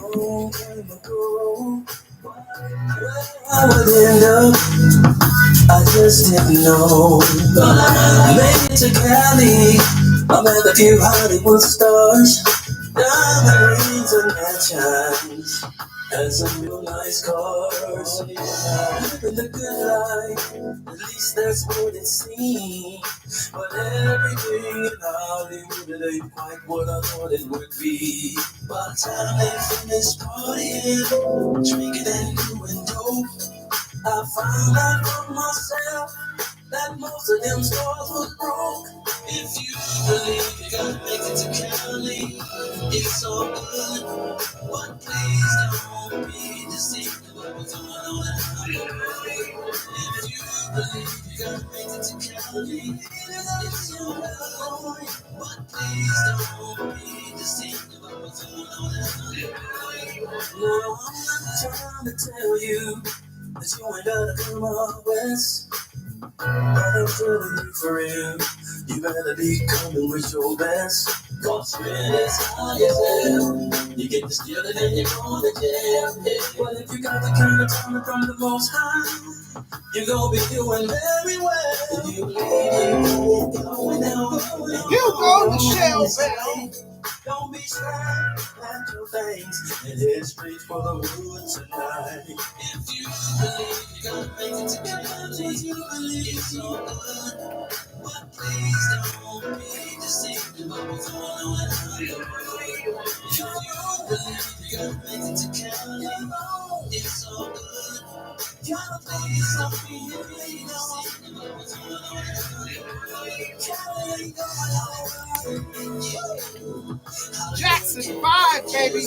long time ago. Where I would end up, I just didn't know. Made it to Cali, I met a few Hollywood stars. Diamond rings and mansions, and some real nice cars. Living the good life, at least that's what it seems. But everything in Hollywood, it ain't quite what I thought it would be. By the time they finished partying, drinking and doing dope, I found out for myself that most of them stores were broke. If you believe you gotta make it to Cali, it's all good. But please don't be deceived about what's going on out there. If you believe you gotta make it to Cali, it's all good. But please don't be deceived about what's going on out there. No, I'm not trying to tell you that you ain't gotta come out west. I'm telling you for real, you better be coming with your best. Cause when it's high as hell, you get to steal it and you're going to jail. Yeah. But if you got the kind of talent from the most high, you're gonna be doing very well. You leave going down, you go to jail, man. Don't be shy, pack your things and head straight for the hood tonight. If you believe you gotta make it to Cali, you believe it's all good. But please don't be deceived about what's going on out there. If you believe you gotta make it to Cali, it's all good. God, please don't be deceived about what's going on out there. Cali ain't going nowhere. Jackson 5, baby.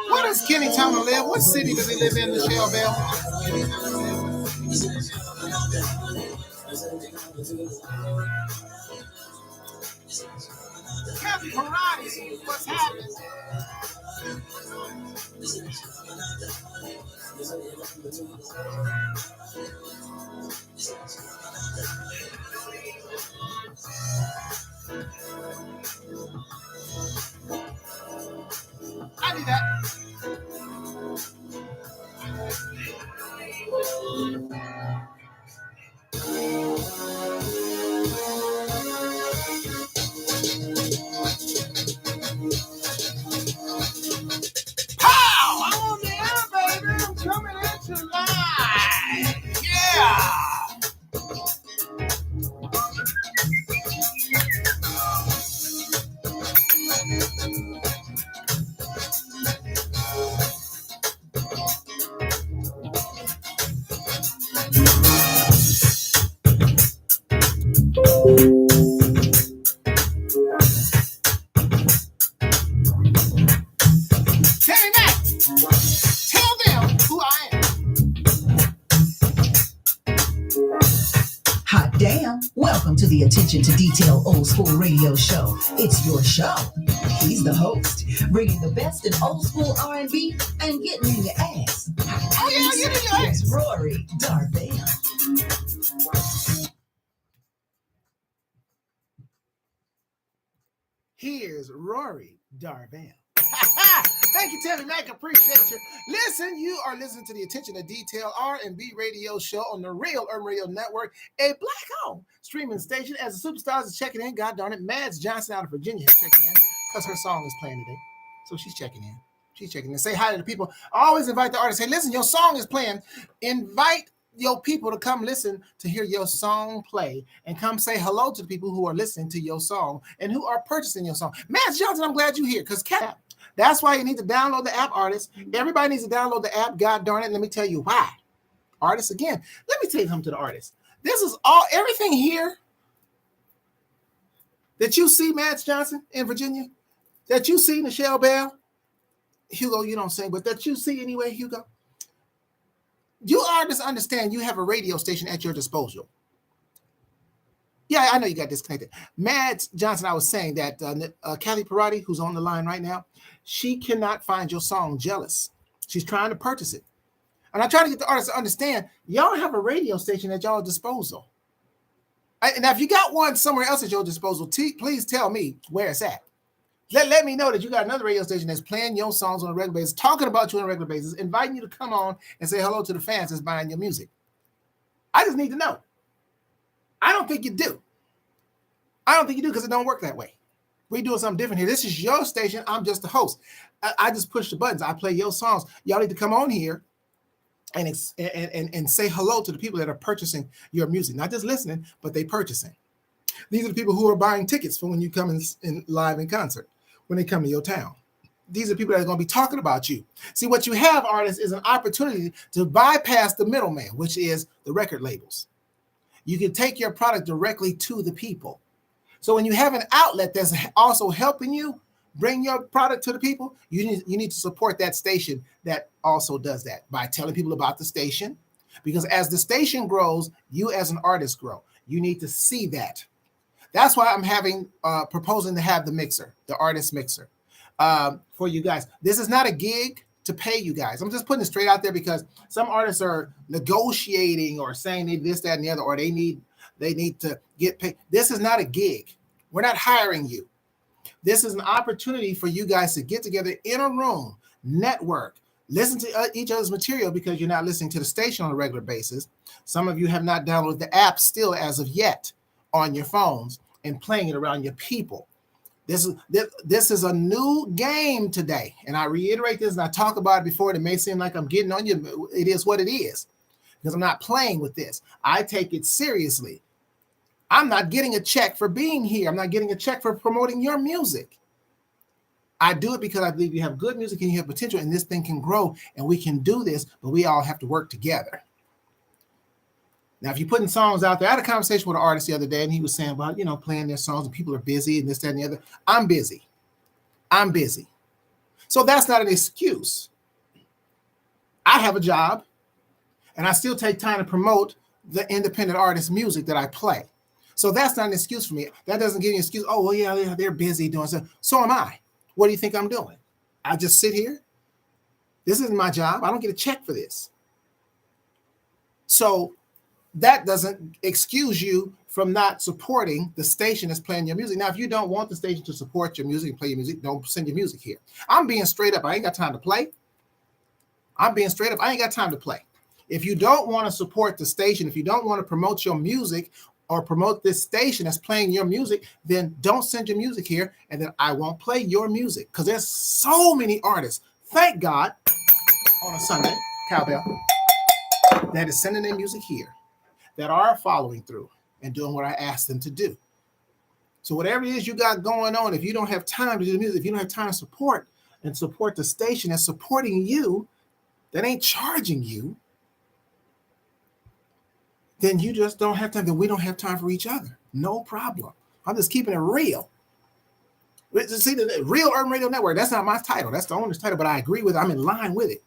What does Kenny Towner live? What city does he live in, Michelle Bell? Captain Karate, what's happening? I need that. Pow! I'm on the air, baby. I'm coming at you live. Yeah. Kenny Mac, tell them who I am. Hot damn. Welcome to the Attention to Detail Old School Radio Show. It's your show. He's the host, bringing the best in old school R&B and getting in your ass. Oh, yeah, get in your ass. It's Rory Darvell. Here's Rory Darvell. Thank you, Tammy Mac. Appreciate you. Listen, you are listening to the Attention to Detail R&B radio show on the Real Urban Radio Network, a black-owned streaming station. As the superstars is checking in, God darn it, Mads Johnson out of Virginia has checked in because her song is playing today. So she's checking in. She's checking in. Say hi to the people. I always invite the artists. Hey, listen, your song is playing. Invite your people to come listen to hear your song play and come say hello to the people who are listening to your song and who are purchasing your song. Mads Johnson, I'm glad you're here because that's why you need to download the app, artists. Everybody needs to download the app. God darn it. Let me tell you why. Artists, again, let me tell you something to the artists. This is all, everything here That you see Mads Johnson in Virginia? That you see Nichelle Bell? Hugo, you don't sing, but that you see anyway, Hugo? You artists understand you have a radio station at your disposal. Yeah, I know you got disconnected. Mads Johnson, I was saying that Kathy Parati, who's on the line right now, she cannot find your song Jealous. She's trying to purchase it. And I try to get the artists to understand, y'all have a radio station at y'all disposal. Now, if you got one somewhere else at your disposal, please tell me where it's at. Let me know that you got another radio station that's playing your songs on a regular basis, talking about you on a regular basis, inviting you to come on and say hello to the fans that's buying your music. I just need to know. I don't think you do. I don't think you do because it don't work that way. We're doing something different here. This is your station. I'm just the host. I just push the buttons. I play your songs. Y'all need to come on here and say hello to the people that are purchasing your music. Not just listening, but they purchasing. These are the people who are buying tickets for when you come in live in concert, when they come to your town. These are people that are going to be talking about you. See, what you have, artists, is an opportunity to bypass the middleman, which is the record labels. You can take your product directly to the people. So when you have an outlet that's also helping you bring your product to the people, you need to support that station that also does that by telling people about the station. Because as the station grows, you as an artist grow. You need to see that. That's why I'm proposing to have the mixer, the artist mixer, for you guys. This is not a gig to pay you guys. I'm just putting it straight out there because some artists are negotiating or saying they this, that, and the other, or they need to get paid. This is not a gig. We're not hiring you. This is an opportunity for you guys to get together in a room, network, listen to each other's material because you're not listening to the station on a regular basis. Some of you have not downloaded the app still as of yet on your phones and playing it around your people. This is a new game today. And I reiterate this and I talk about it before. It may seem like I'm getting on you. It is what it is because I'm not playing with this. I take it seriously. I'm not getting a check for being here. I'm not getting a check for promoting your music. I do it because I believe you have good music and you have potential and this thing can grow and we can do this, but we all have to work together. Now, if you're putting songs out there, I had a conversation with an artist the other day and he was saying about, playing their songs and people are busy and this, that, and the other. I'm busy. So that's not an excuse. I have a job and I still take time to promote the independent artist music that I play. So that's not an excuse for me. That doesn't give you an excuse. Oh, well, yeah, they're busy doing stuff. So am I. What do you think I'm doing? I just sit here. This isn't my job. I don't get a check for this. So that doesn't excuse you from not supporting the station that's playing your music. Now, if you don't want the station to support your music and play your music, don't send your music here. I'm being straight up. I ain't got time to play. I ain't got time to play. If you don't want to support the station, if you don't want to promote your music or promote this station that's playing your music, then don't send your music here, and then I won't play your music. Because there's so many artists, thank God, on a Sunday, cowbell, that is sending their music here, that are following through and doing what I asked them to do. So whatever it is you got going on, if you don't have time to do the music, if you don't have time to support the station that's supporting you, that ain't charging you, then you just don't have time. Then we don't have time for each other. No problem. I'm just keeping it real. See, the Real Urban Radio Network, that's not my title. That's the owner's title, but I agree with it. I'm in line with it.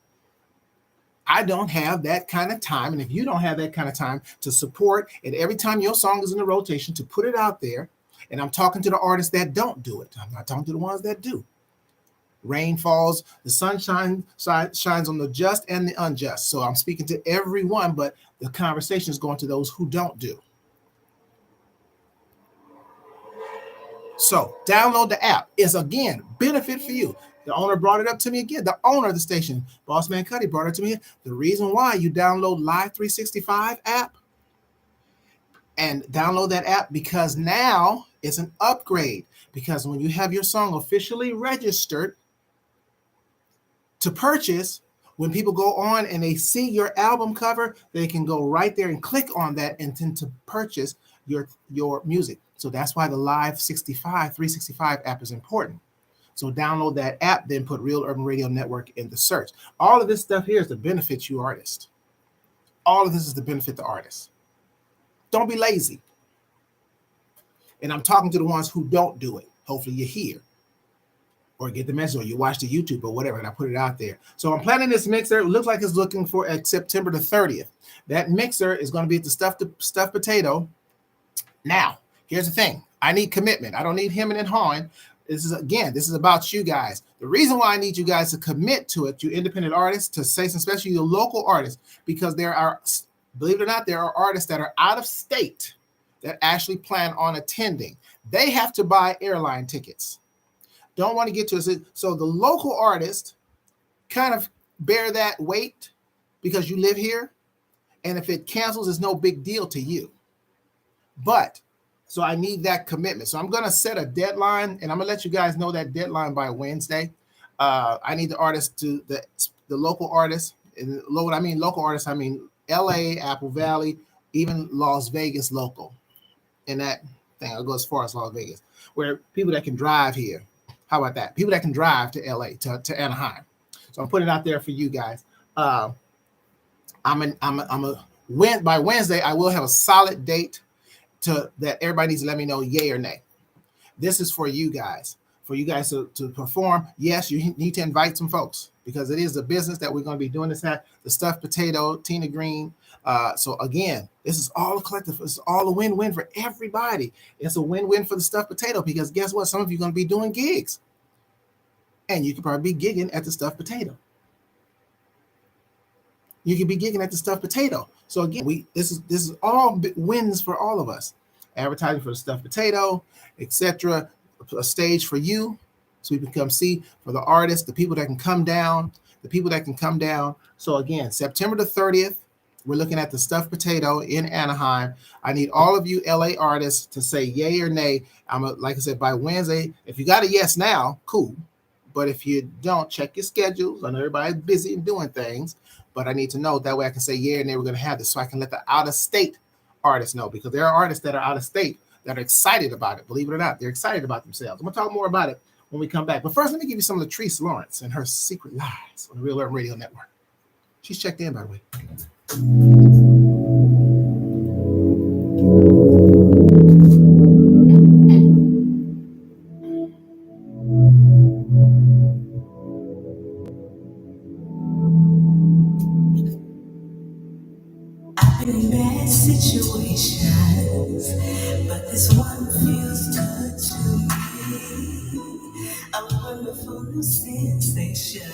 I don't have that kind of time. And if you don't have that kind of time to support, and every time your song is in the rotation, to put it out there, and I'm talking to the artists that don't do it. I'm not talking to the ones that do. Rain falls, the sun shines on the just and the unjust. So I'm speaking to everyone, but the conversation is going to those who don't do. So download the app. It's, again, benefit for you. The owner brought it up to me again. The owner of the station, Boss Man Cuddy, brought it to me. The reason why you download Live 365 app and download that app, because now it's an upgrade. Because when you have your song officially registered to purchase, when people go on and they see your album cover, they can go right there and click on that and then to purchase your music. So that's why the Live 365 app is important. So download that app, then put Real Urban Radio Network in the search. All of this stuff here is to benefit you artists. All of this is to benefit the artists. Don't be lazy. And I'm talking to the ones who don't do it. Hopefully you're here or get the message or you watch the YouTube or whatever, and I put it out there. So I'm planning this mixer. It looks like it's looking for at September the 30th. That mixer is going to be at the stuffed potato. Now, here's the thing. I need commitment. I don't need him and hawing. This is about you guys. The reason why I need you guys to commit to it, you independent artists, to say, especially your local artists, because there are, believe it or not, there are artists that are out of state that actually plan on attending. They have to buy airline tickets. Don't want to get to it. So the local artists kind of bear that weight because you live here. And if it cancels, it's no big deal to you. But so I need that commitment. So I'm going to set a deadline, and I'm going to let you guys know that deadline by Wednesday. I need the artists to the local artists. And when I mean local artists, I mean LA, Apple Valley, even Las Vegas local. And that thing, I'll go as far as Las Vegas, where people that can drive here. How about that? People that can drive to LA, to Anaheim. So I'm putting it out there for you guys. By Wednesday, I will have a solid date that everybody needs to let me know yay or nay. This is for you guys to perform. Yes, you need to invite some folks because it is a business that we're going to be doing this at. The stuffed potato, Tina Green. So again, this is all a collective. It's all a win-win for everybody. It's a win-win for the stuffed potato because guess what? Some of you are going to be doing gigs. And you could probably be gigging at the stuffed potato. You could be gigging at the stuffed potato. So again, this is all wins for all of us. Advertising for the stuffed potato, etc. A stage for you, so we can come see for the artists, the people that can come down, So again, September the 30th, we're looking at the stuffed potato in Anaheim. I need all of you LA artists to say yay or nay. Like I said, by Wednesday. If you got a yes now, cool. But if you don't, check your schedules. I know everybody's busy and doing things, but I need to know that way I can say yeah, and they were going to have this, so I can let the out-of-state artists know, because there are artists that are out of state that are excited about it. Believe it or not, they're excited about themselves. I'm going to talk more about it when we come back. But first, let me give you some of Latrice Lawrence and her secret lies on the Real Urban Radio Network. She's checked in, by the way. I've been in bad situations, but this one feels good to me. A wonderful new sensation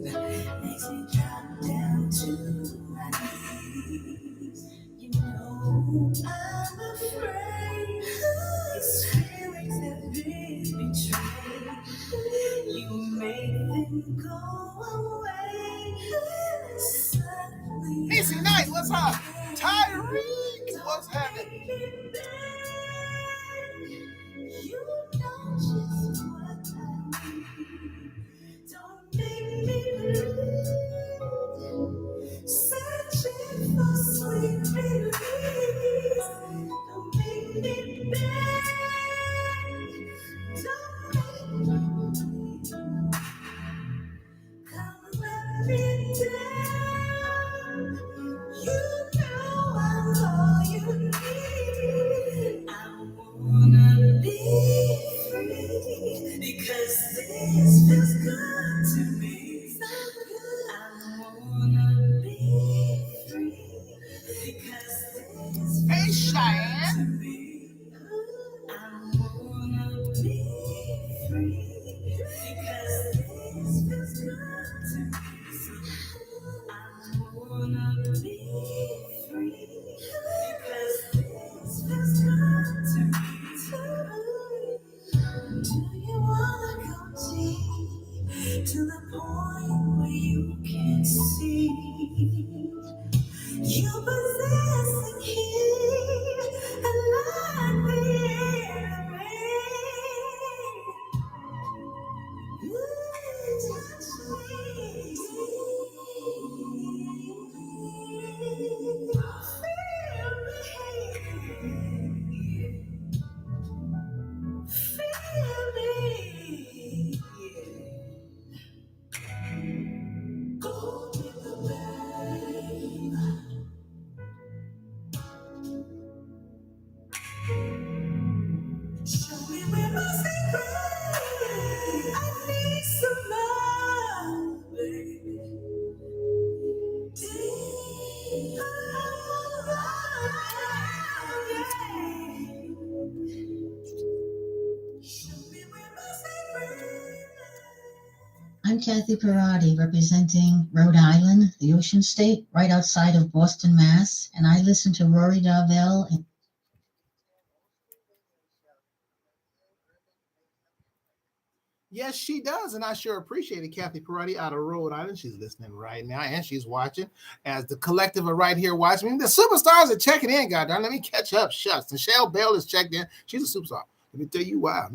makes me drop down to my knees. You know I'm afraid these feelings have been betrayed. You make them go away. Suddenly, Easy night, what's up? Tyreek, what's happening? you know just what I need. Don't make me bleed. Searching for sweet release. Don't make me beg. Don't make me bleed. Come let me down. You know I'm all you need. I wanna be free because this feels good to me. So good. I wanna be free because this feels good to me. I wanna be free because this feels good to me. I wanna be free because this feels good to me. Do you wanna go deep to the point where you can see? You possess the key, and like the enemy. I need some love, baby. Deep I'm Kathy Parati, representing Rhode Island, the Ocean State, right outside of Boston, Mass. And I listen to Rory Darvell. Yes, she does, and I sure appreciate it. Kathy Peretti out of Rhode Island. She's listening right now, and she's watching as the collective are right here watching. The superstars are checking in, goddamn. Let me catch up. Shucks. Michelle Bell is checked in. She's a superstar. Let me tell you why.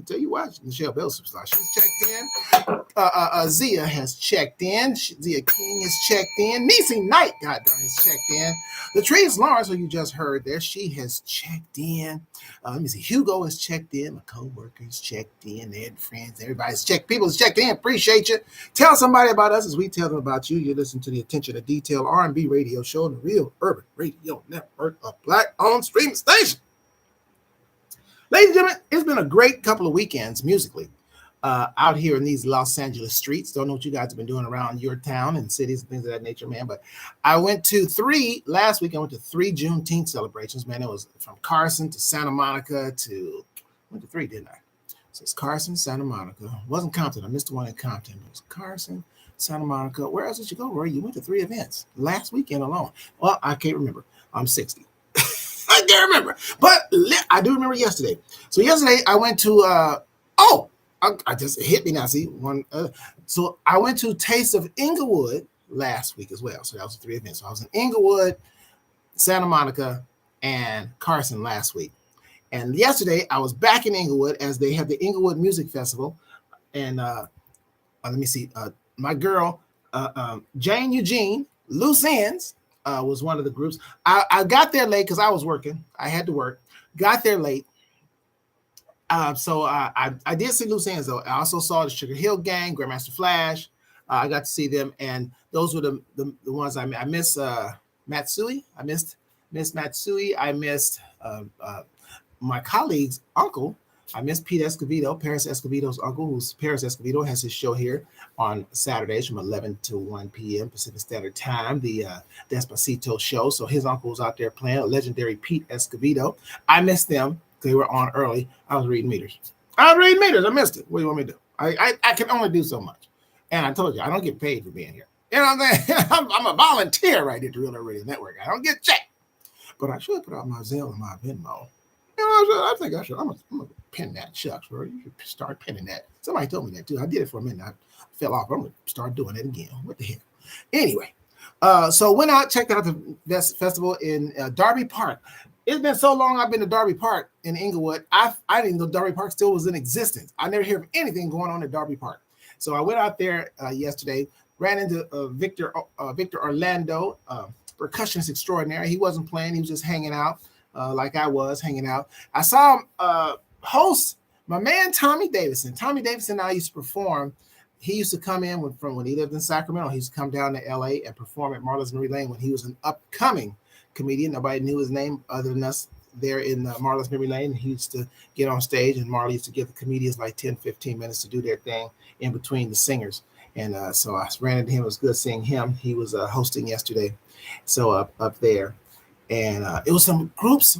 Michelle Bell's superstar. She's checked in. Zia has checked in. Zia King is checked in. Niecy Knight, goddamn, is checked in. Latrice Lawrence, who you just heard there, she has checked in. Let me see. Hugo is checked in. My co-workers checked in. Their friends, everybody's checked. People is checked in. Appreciate you. Tell somebody about us as we tell them about you. You listen to the Attention to Detail R&B radio show, the Real Urban Radio Network, a black-owned streaming station. Ladies and gentlemen, it's been a great couple of weekends musically out here in these Los Angeles streets. Don't know what you guys have been doing around your town and cities and things of that nature, man. But I went to last week I went to three Juneteenth celebrations, man. It was from Carson to Santa Monica went to three, didn't I? So it's Carson, Santa Monica. It wasn't Compton. I missed the one in Compton. But it was Carson, Santa Monica. Where else did you go, Roy? You went to three events last weekend alone. Well, I can't remember. I'm 60. I can't remember, but I do remember yesterday. So yesterday I went to I just hit me now. See one. So I went to Taste of Inglewood last week as well. So that was three events. So I was in Inglewood, Santa Monica, and Carson last week. And yesterday I was back in Inglewood as they had the Inglewood Music Festival. And let me see. My girl Jane Eugene, Loose Ends. Was one of the groups. I got there late because I was working. I had to work. Got there late. So I did see Loose Ends, though. I also saw the Sugar Hill Gang, Grandmaster Flash. I got to see them, and those were the ones I missed Matsui. I missed Matsui. I missed my colleague's uncle. I missed Pete Escovedo, Paris Escovedo's uncle, who's Paris Escovedo has his show here on Saturdays from 11 to 1 p.m. Pacific Standard Time, the Despacito show. So his uncle was out there playing, a legendary Pete Escovedo. I missed them. They were on early. I was reading meters. I missed it. What do you want me to do? I can only do so much. And I told you, I don't get paid for being here. You know what I'm saying? I'm a volunteer right here at the Real Radio Network. I don't get checked. But I should put out my Zelle and my Venmo. You know, I think I should. I'm gonna pin that. Shucks, bro. You should start pinning that. Somebody told me that too. I did it for a minute. I fell off. I'm gonna start doing it again. What the hell? Anyway, so went out, checked out the festival in Darby Park. It's been so long I've been to Darby Park in Inglewood. I didn't even know Darby Park still was in existence. I never hear of anything going on at Darby Park. So I went out there yesterday, ran into Victor Orlando, percussionist extraordinary. He wasn't playing. He was just hanging out. Like I was hanging out. I saw him host my man Tommy Davidson. Tommy Davidson and I used to perform. He used to come in from when he lived in Sacramento. He used to come down to LA and perform at Marla's Memory Lane when he was an upcoming comedian. Nobody knew his name other than us there in Marla's Memory Lane. He used to get on stage, and Marla used to give the comedians like 10, 15 minutes to do their thing in between the singers. And so I ran into him. It was good seeing him. He was hosting yesterday. So up there. And it was some groups,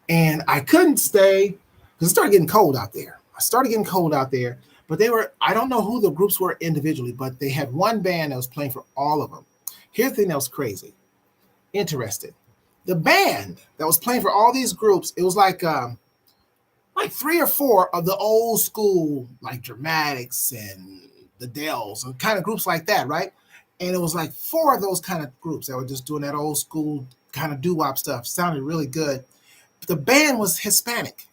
and I couldn't stay because it started getting cold out there. But I don't know who the groups were individually, but they had one band that was playing for all of them. Here's the thing that was crazy. Interesting. The band that was playing for all these groups, it was like three or four of the old school, like Dramatics and the Dells and kind of groups like that, right? And it was like four of those kind of groups that were just doing that old school kind of doo-wop stuff. Sounded really good. The band was Hispanic.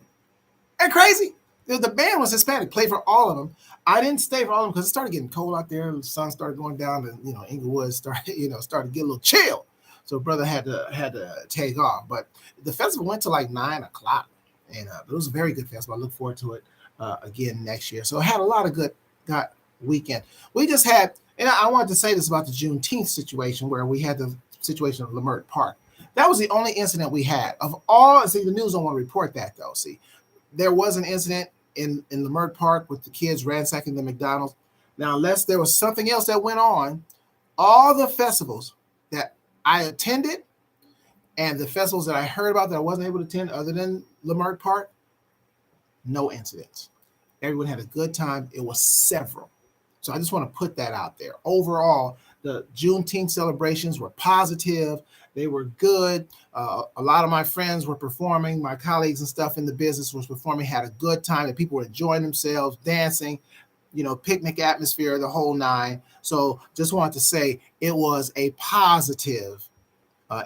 Ain't crazy? The band was Hispanic, played for all of them. I didn't stay for all of them because it started getting cold out there. The sun started going down, and Inglewood started to get a little chill. So brother had to take off. But the festival went to like 9 o'clock, and it was a very good festival. I look forward to it again next year. So I had a lot of good weekend. We just had, and I wanted to say this about the Juneteenth situation where we had the situation of Leimert Park. That was the only incident we had. Of all, see, the news don't want to report that, though. See, there was an incident in Leimert Park with the kids ransacking the McDonald's. Now, unless there was something else that went on, all the festivals that I attended and the festivals that I heard about that I wasn't able to attend other than Leimert Park, no incidents. Everyone had a good time. It was several. So I just want to put that out there. Overall, the Juneteenth celebrations were positive. They were good. A lot of my friends were performing. My colleagues and stuff in the business was performing, had a good time. And people were enjoying themselves, dancing, picnic atmosphere, the whole nine. So just wanted to say it was a positive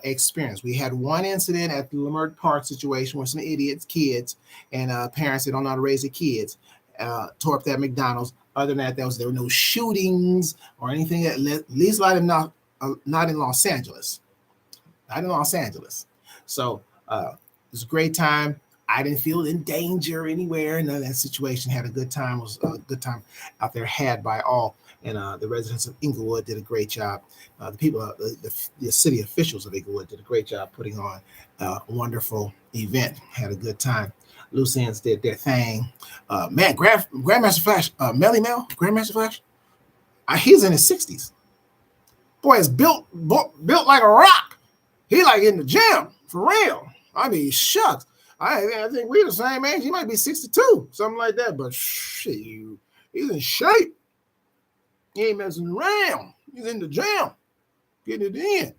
experience. We had one incident at the Leimert Park situation where some idiots, kids, and parents that don't know how to raise their kids tore up that McDonald's. Other than that, there were no shootings or anything. At least not in Los Angeles. Not in Los Angeles. So it was a great time. I didn't feel in danger anywhere. None of that situation. Had a good time. It was a good time out there had by all. And the residents of Inglewood did a great job. The people, the city officials of Inglewood did a great job putting on a wonderful event. Had a good time. Loose ends did their thing. Man, Grandmaster Flash, Melly Mel, Grandmaster Flash, he's in his 60s. Boy, is built like a rock. He like in the gym, for real. I mean, shucks. I think we're the same age. He might be 62, something like that. But shit, he's in shape. He ain't messing around. He's in the gym, getting it in.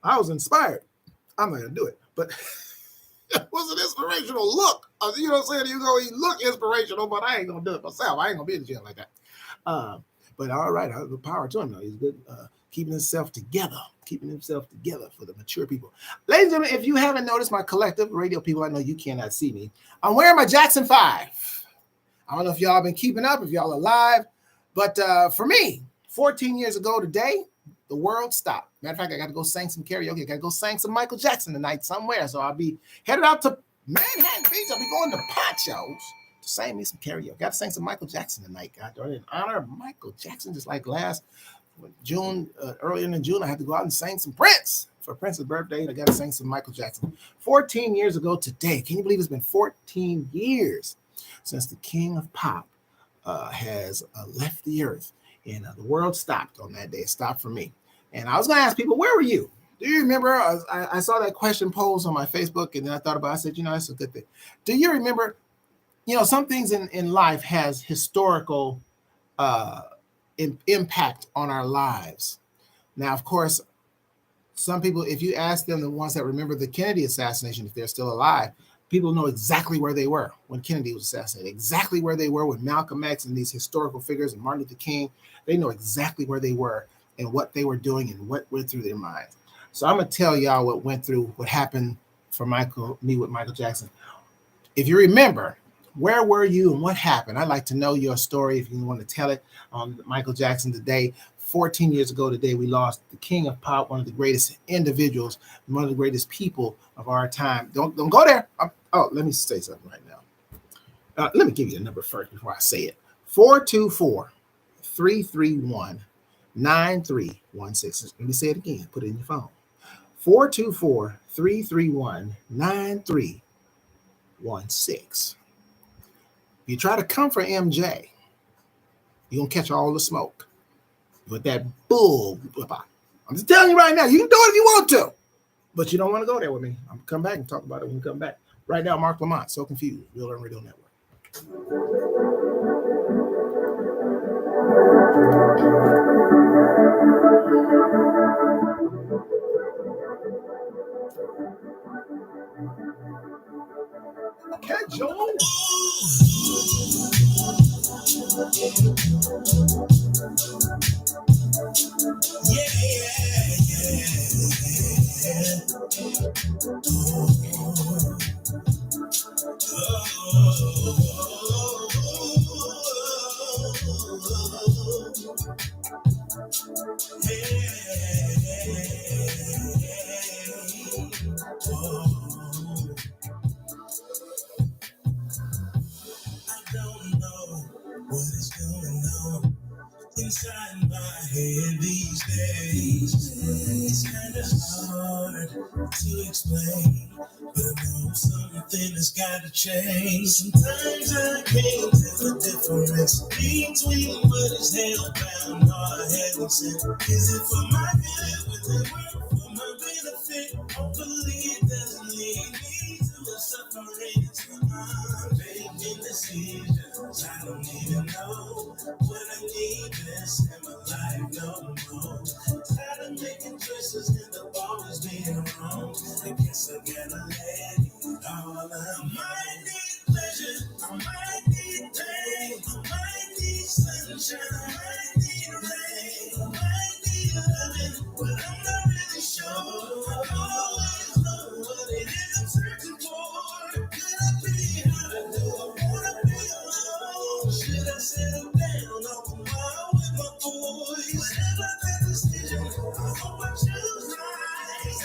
I was inspired. I'm not gonna do it, but it was an inspirational look. You know what I'm saying? He look inspirational, but I ain't gonna do it myself. I ain't gonna be in the gym like that. But all right, the power to him though. He's good, keeping himself together for the mature people. Ladies and gentlemen, if you haven't noticed, my collective radio people, I know you cannot see me. I'm wearing my Jackson 5. I don't know if y'all been keeping up, if y'all alive, but for me, 14 years ago today, the world stopped. Matter of fact, I got to go sing some karaoke. I got to go sing some Michael Jackson tonight somewhere. So I'll be headed out to Manhattan Beach. I'll be going to Ponchos to sing me some karaoke. Got to sing some Michael Jackson tonight. God darn it. In honor of Michael Jackson, just like last June, earlier in June, I had to go out and sing some Prince for Prince's birthday. I got to sing some Michael Jackson. 14 years ago today. Can you believe it's been 14 years since the king of pop has left the earth? And the world stopped on that day. It stopped for me. And I was going to ask people, where were you? Do you remember? I saw that question posed on my Facebook, and then I thought about it. I said, that's a good thing. Do you remember, some things in life has historical impact on our lives. Now, of course, some people, if you ask them, the ones that remember the Kennedy assassination, if they're still alive, people know exactly where they were when Kennedy was assassinated, exactly where they were with Malcolm X and these historical figures and Martin Luther King. They know exactly where they were and what they were doing and what went through their minds. So I'm going to tell y'all what happened for me with Michael Jackson. If you remember, where were you and what happened? I'd like to know your story if you want to tell it on Michael Jackson today. 14 years ago today, we lost the king of pop, one of the greatest individuals, one of the greatest people of our time. Don't go there. Let me say something right now. Let me give you a number first before I say it. 424-331-9316. Let me say it again. Put it in your phone. 424-331-9316. If you try to come for MJ, you're going to catch all the smoke. With that bull. I'm just telling you right now, you can do it if you want to, but you don't want to go there with me. I'm going to come back and talk about it when we come back. Right now, Mark Lamont, So Confused, Real Learn Radio Network. Okay, Joe. inside my head these days. It's kind of hard to explain, but I know something has got to change. Sometimes I can't tell the difference between what is held bound or heaven sent. Is it for my good? Will it work for my benefit? Hopefully it doesn't lead me to a suffering. So I'm making decisions I don't even know what I need best in my life no more. Tired of making choices and the always being wrong. I guess I gotta let it all out. I might need pleasure, I might need pain, I might need sunshine, I might need rain, I might need loving, but I'm not really sure. I always know what it is I'm searching for. Could I be hurt? Do I wanna be alone? Should I settle down on the wall with my boys? Whatever the decision, I hope I choose right.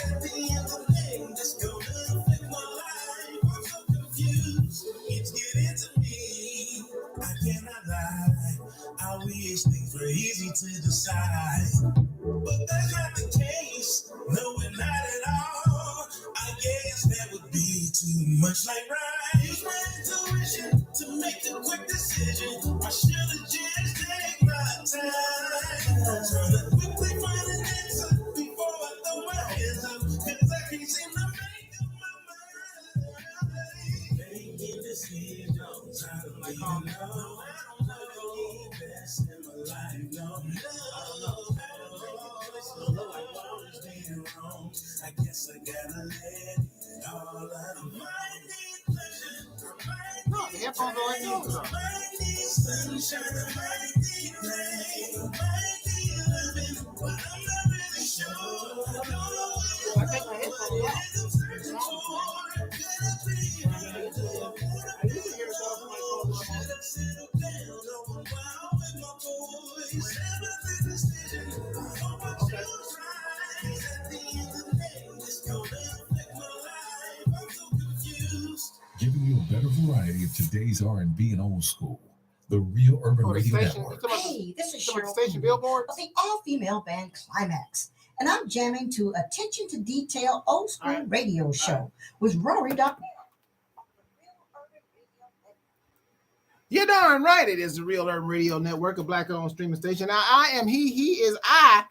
At the end of the day, this gonna affect my life. I'm so confused, it's getting to me. I cannot lie, I wish things were easy to decide. But that's not the case, no, we're not at all. I guess that would be too much like right. Use my intuition to make a quick decision. I should have just taken my time. I'm trying to quickly find an answer before I throw my hands up, cause I can't seem to make up my mind. Making decisions, I don't even know. I don't know the best in my life, no, no. I always being wrong. I guess I gotta let it all out. I might need pleasure, I might need pain, I might need sunshine, I might need rain, I might need loving, but I'm not really sure. I don't know what it is I'm searching for. Could I be hurt? Do I wanna be alone? Should I settle down on one while with my boys? Whatever the decision, I hope I choose right. At the end of the day, it's gonna affect my life. I'm so confused. Giving you a better variety of today's R&B and old school. The Real Urban Radio Network. Hey, this is Cheryl station billboard of the all-female band Climax, and I'm jamming to Attention to Detail Old School Radio Show with Rory. You're darn right. It is the Real Urban Radio Network, a black-owned streaming station. Now, I am he is I,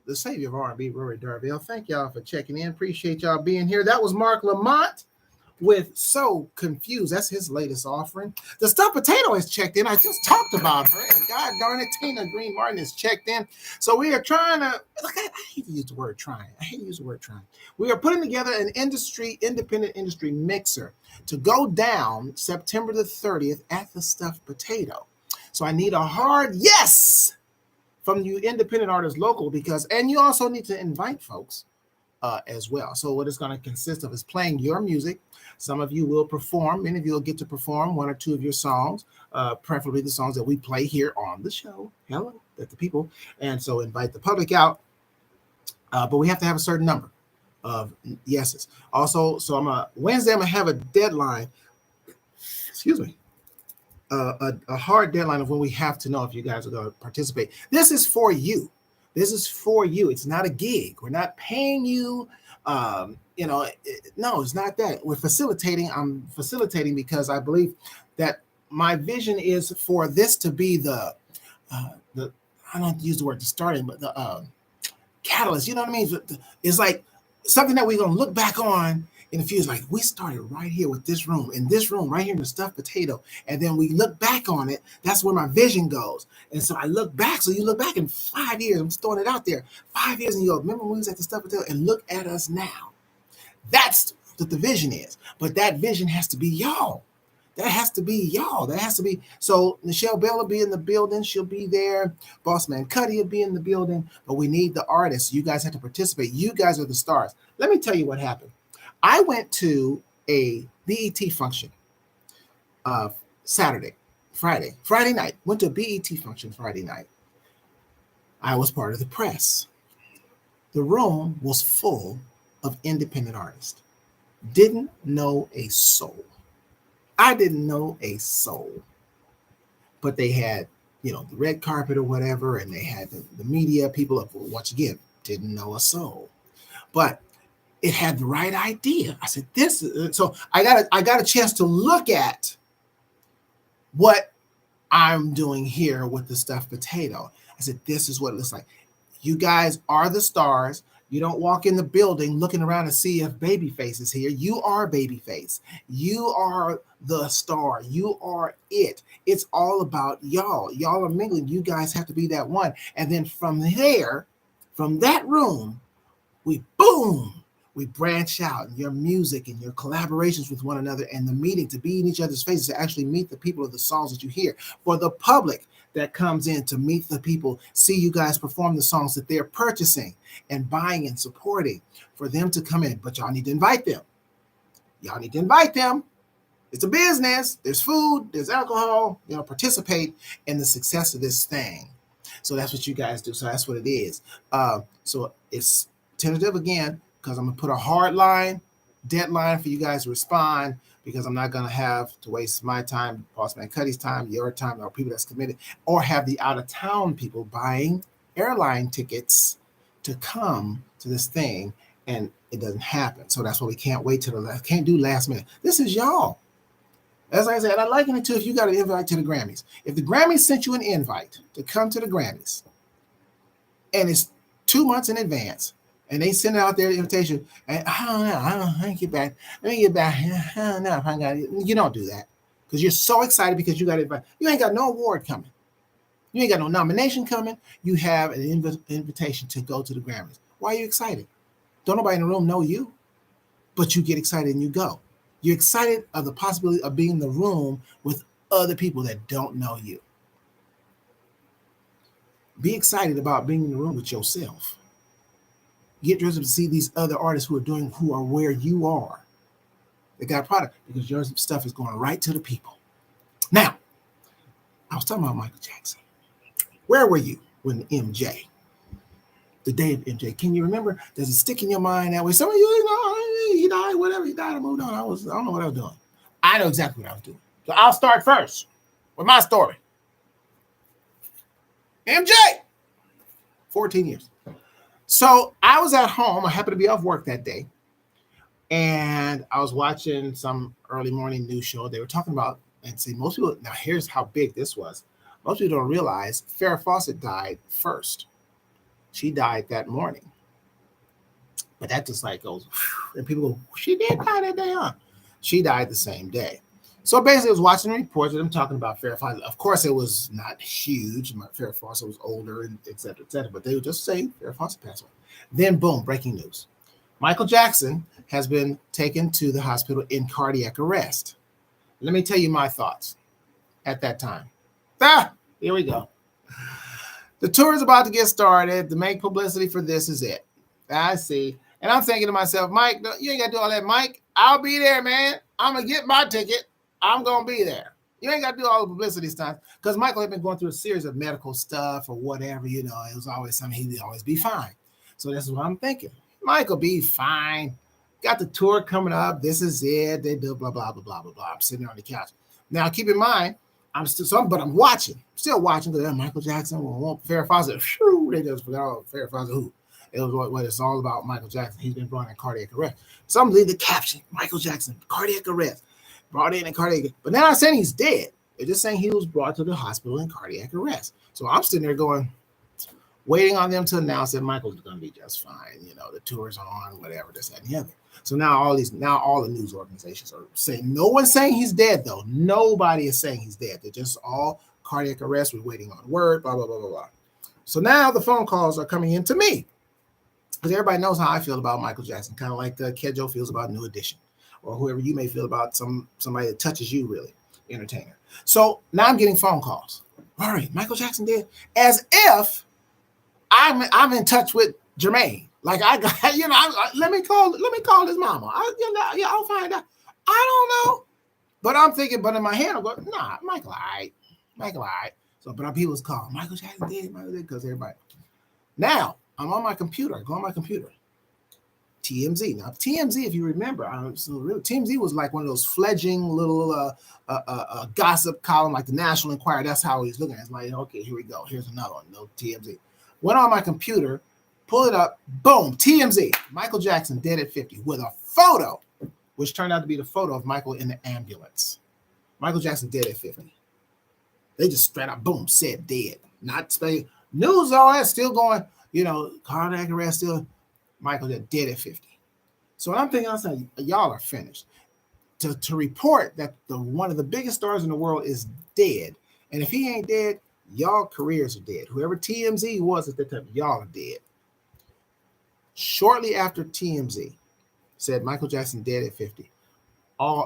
the savior of R&B, Rory Darvell. Thank y'all for checking in. Appreciate y'all being here. That was Mark Lamont with So Confused. That's his latest offering. The Stuffed Potato has checked in. I just talked about her. And God darn it, Tina Green Martin has checked in. So we are trying to, look, I hate to use the word trying. We are putting together an independent industry mixer to go down September the 30th at the Stuffed Potato. So I need a hard yes from you independent artists local, and you also need to invite folks as well. So what it's going to consist of is playing your music. Some of you will perform. Many of you will get to perform one or two of your songs, preferably the songs that we play here on the show. Hello, that the people. And so invite the public out. But we have to have a certain number of yeses. Also, so Wednesday, I'm going to have a deadline. Excuse me. A hard deadline of when we have to know if you guys are going to participate. This is for you. It's not a gig. We're not paying you. No, it's not that. We're facilitating. I'm facilitating because I believe that my vision is for this to be the I don't use the word the starting, but the catalyst. You know what I mean? It's like something that we're going to look back on in a few years. Like, we started right here with this room, right here in the Stuffed Potato. And then we look back on it. That's where my vision goes. And so I look back. So you look back in 5 years. I'm just throwing it out there. 5 years and you go, remember when we was at the Stuffed Potato? And look at us now. That's what the vision is. But that vision has to be y'all. That has to be. So Nichelle Bell will be in the building. She'll be there. Boss Man Cuddy will be in the building. But we need the artists. You guys have to participate. You guys are the stars. Let me tell you what happened. I went to a BET function Friday night. Went to a BET function Friday night. I was part of the press. The room was full of independent artists. Didn't know a soul. I didn't know a soul. But they had, the red carpet or whatever, and they had the media people up. Once again, didn't know a soul, but it had the right idea. I said, this is, so I got a chance to look at what I'm doing here with the stuffed potato. I said, this is what it looks like. You guys are the stars. You don't walk in the building looking around to see if Babyface is here. You are Babyface. You are the star. You are it. It's all about y'all. Y'all are mingling. You guys have to be that one. And then from there, from that room, we branch out. Your music and your collaborations with one another and the meeting to be in each other's faces, to actually meet the people of the songs that you hear. For the public that comes in to meet the people, see you guys perform the songs that they're purchasing and buying and supporting, for them to come in. But y'all need to invite them. Y'all need to invite them. It's a business. There's food, there's alcohol. Participate in the success of this thing. So that's what you guys do. So that's what it is. So it's tentative again, because I'm going to put a hard deadline for you guys to respond, because I'm not going to have to waste my time, Bossman Cuddy's time, your time, or people that's committed, or have the out-of-town people buying airline tickets to come to this thing, and it doesn't happen. So that's why we can't wait till the last, can't do last minute. This is y'all. As I said, I liken it to if you got an invite to the Grammys. If the Grammys sent you an invite to come to the Grammys, and it's 2 months in advance, and they send out their invitation, and I don't know, I get back. Let me get back. I don't know if I got it. You don't do that, because you're so excited because you got invited. You ain't got no award coming. You ain't got no nomination coming. You have an invitation to go to the Grammys. Why are you excited? Don't nobody in the room know you, but you get excited and you go. You're excited of the possibility of being in the room with other people that don't know you. Be excited about being in the room with yourself. Get dressed up to see these other artists who are where you are. They got a product, because your stuff is going right to the people. Now, I was talking about Michael Jackson. Where were you when MJ, the day of MJ? Can you remember? Does it stick in your mind that way? Some of you, he died, whatever, he died, I moved on. I don't know what I was doing. I know exactly what I was doing. So I'll start first with my story. MJ, 14 years. So I was at home. I happened to be off work that day, and I was watching some early morning news show. They were talking about, and see, most people, now here's how big this was. Most people don't realize Farrah Fawcett died first. She died that morning. But that just like goes, and people go, she did die that day, huh? She died the same day. So basically, I was watching reports of them talking about Farrah Fawcett. Of course, it was not huge. Farrah Fawcett was older, and et cetera, et cetera. But they would just say Farrah Fawcett passed away. Then, boom, breaking news. Michael Jackson has been taken to the hospital in cardiac arrest. Let me tell you my thoughts at that time. Here we go. The tour is about to get started. To make publicity for this is it. I see. And I'm thinking to myself, Mike, you ain't got to do all that, Mike. I'll be there, man. I'm going to get my ticket. I'm going to be there. You ain't got to do all the publicity stuff, because Michael had been going through a series of medical stuff or whatever, It was always something, he'd always be fine. So this is what I'm thinking. Michael be fine. Got the tour coming up. This is it. They do blah, blah, blah, blah, blah, blah. I'm sitting on the couch. Now, keep in mind, I'm watching. Still watching, because Michael Jackson will Farrah Fawcett. They just forgot Farrah Fawcett who. It was what it's all about. Michael Jackson. He's been brought in cardiac arrest. Some leave the caption: Michael Jackson, cardiac arrest. Brought in cardiac. But they're not saying he's dead. They're just saying he was brought to the hospital in cardiac arrest. So I'm sitting there going, waiting on them to announce that Michael's going to be just fine. The tour's on, whatever, this, that, and the other. So now all the news organizations are saying, no one's saying he's dead, though. Nobody is saying he's dead. They're just all cardiac arrest. We're waiting on word, blah, blah, blah, blah, blah. So now the phone calls are coming in to me, because everybody knows how I feel about Michael Jackson, kind of like Kedjo feels about New Edition, or whoever you may feel about somebody that touches you, really, entertainer. So now I'm getting phone calls. All right, Michael Jackson dead, as if I'm in touch with Jermaine. Like I got, let me call his mama. I'll find out. I don't know, but I'm thinking. But in my head, I'm going, nah, Michael, all right. So, but people's call, Michael Jackson dead, because everybody. Now I'm on my computer. I go on my computer. TMZ. Now, TMZ, if you remember, TMZ was like one of those fledgling little gossip column, like the National Enquirer. That's how he's looking at it. It's like, okay, here we go. Here's another one. No TMZ. Went on my computer, pulled it up, boom, TMZ. Michael Jackson dead at 50 with a photo, which turned out to be the photo of Michael in the ambulance. Michael Jackson dead at 50. They just straight up, boom, said dead. Not spelling news, all that still going, cardiac arrest still. Michael dead at 50. So what I'm thinking, I'm saying, y'all are finished. To report that one of the biggest stars in the world is dead, and if he ain't dead, y'all careers are dead. Whoever TMZ was at that time, y'all are dead. Shortly after TMZ said Michael Jackson dead at 50,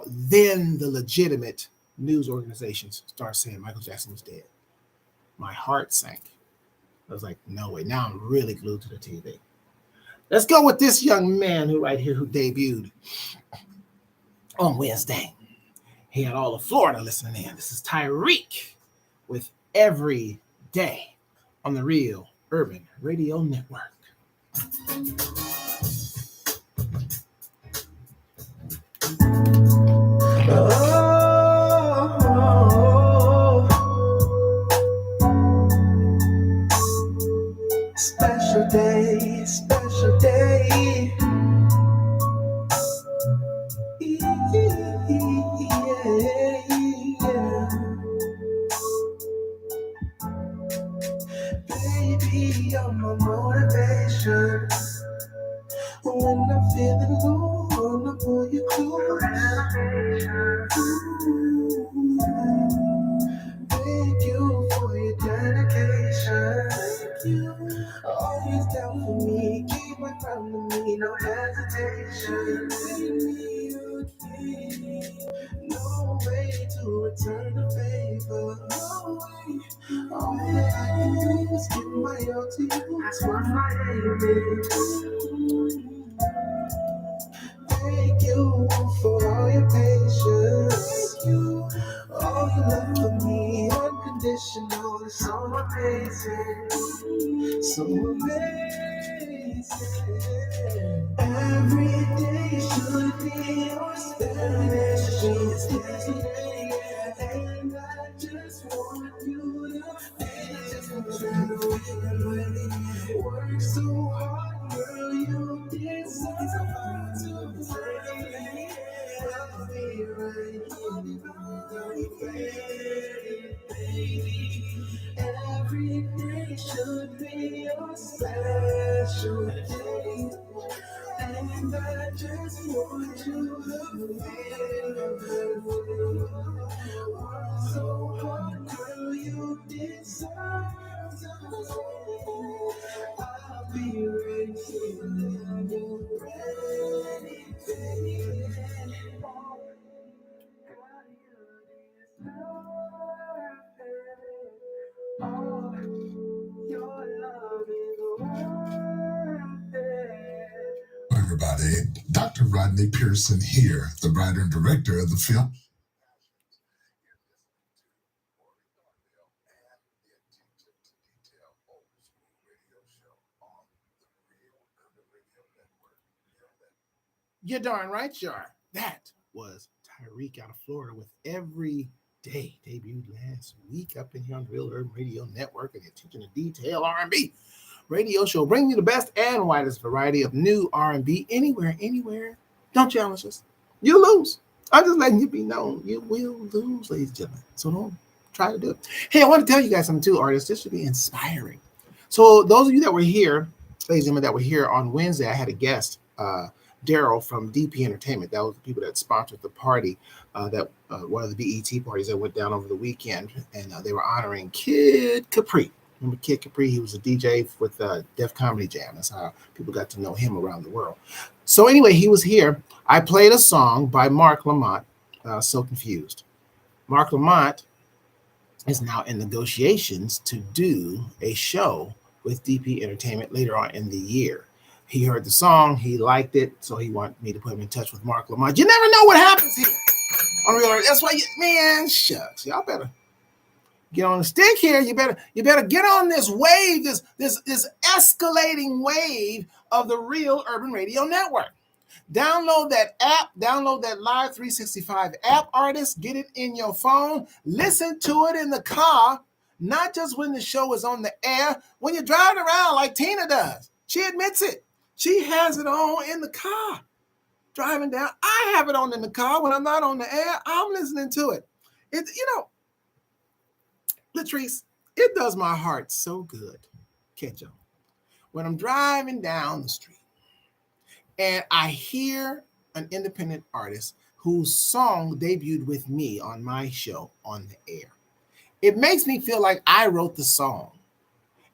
then the legitimate news organizations started saying Michael Jackson was dead. My heart sank. I was like, no way. Now I'm really glued to the TV. Let's go with this young man who debuted on Wednesday. He had all of Florida listening in. This is Tyreek with Every Day on the Real Urban Radio Network. Special day, special day. Baby, you're my motivation. When I'm feeling low, wanna pull you close. Thank you for your dedication. Thank you. Always down for me, keep my crown to me, no hesitation. No way to return the favor. No way. All that I can do is give my all to you. That's what my aim is. Thank you for all your patience. Thank you. All your love for me, unconditional, it's so amazing. So amazing. Every day should be your special day. And I just want you to feel it. Work so hard, girl, you deserve to play. I'll be right here, baby. Every day should be your special day. And I just want you to feel. Work so hard, girl, you deserve to play. I'll be right here when you're ready, baby. Oh, your love is worth it. Everybody, Dr. Rodney Pearson here, the writer and director of the film. You're darn right you are. That was Tyreek out of Florida with Every Day. Debuted last week up in here on the Real Urban Radio Network and the Attention to Detail R&B radio show, bringing you the best and widest variety of new R&B anywhere. Don't challenge us. You lose. I'm just letting you be known. You will lose, ladies and gentlemen. So don't try to do it. Hey, I want to tell you guys something too, artists. This should be inspiring. So those of you that were here, ladies and gentlemen, that were here on Wednesday, I had a guest, Daryl from DP Entertainment. That was the people that sponsored the party, one of the BET parties that went down over the weekend, and they were honoring Kid Capri. Remember Kid Capri? He was a DJ with Def Comedy Jam. That's how people got to know him around the world. So anyway, he was here. I played a song by Mark Lamont, So Confused. Mark Lamont is now in negotiations to do a show with DP Entertainment later on in the year. He heard the song, he liked it, so he wanted me to put him in touch with Mark Lamont. You never know what happens here on Real Earth. That's why, man, shucks, y'all better get on the stick here. You better get on this wave, this escalating wave of the Real Urban Radio Network. Download that app, download that Live 365 app, artists, get it in your phone, listen to it in the car, not just when the show is on the air, when you're driving around like Tina does. She admits it. She has it on in the car, driving down. I have it on in the car when I'm not on the air. I'm listening to it. Latrice, it does my heart so good, catch up, when I'm driving down the street and I hear an independent artist whose song debuted with me on my show on the air. It makes me feel like I wrote the song.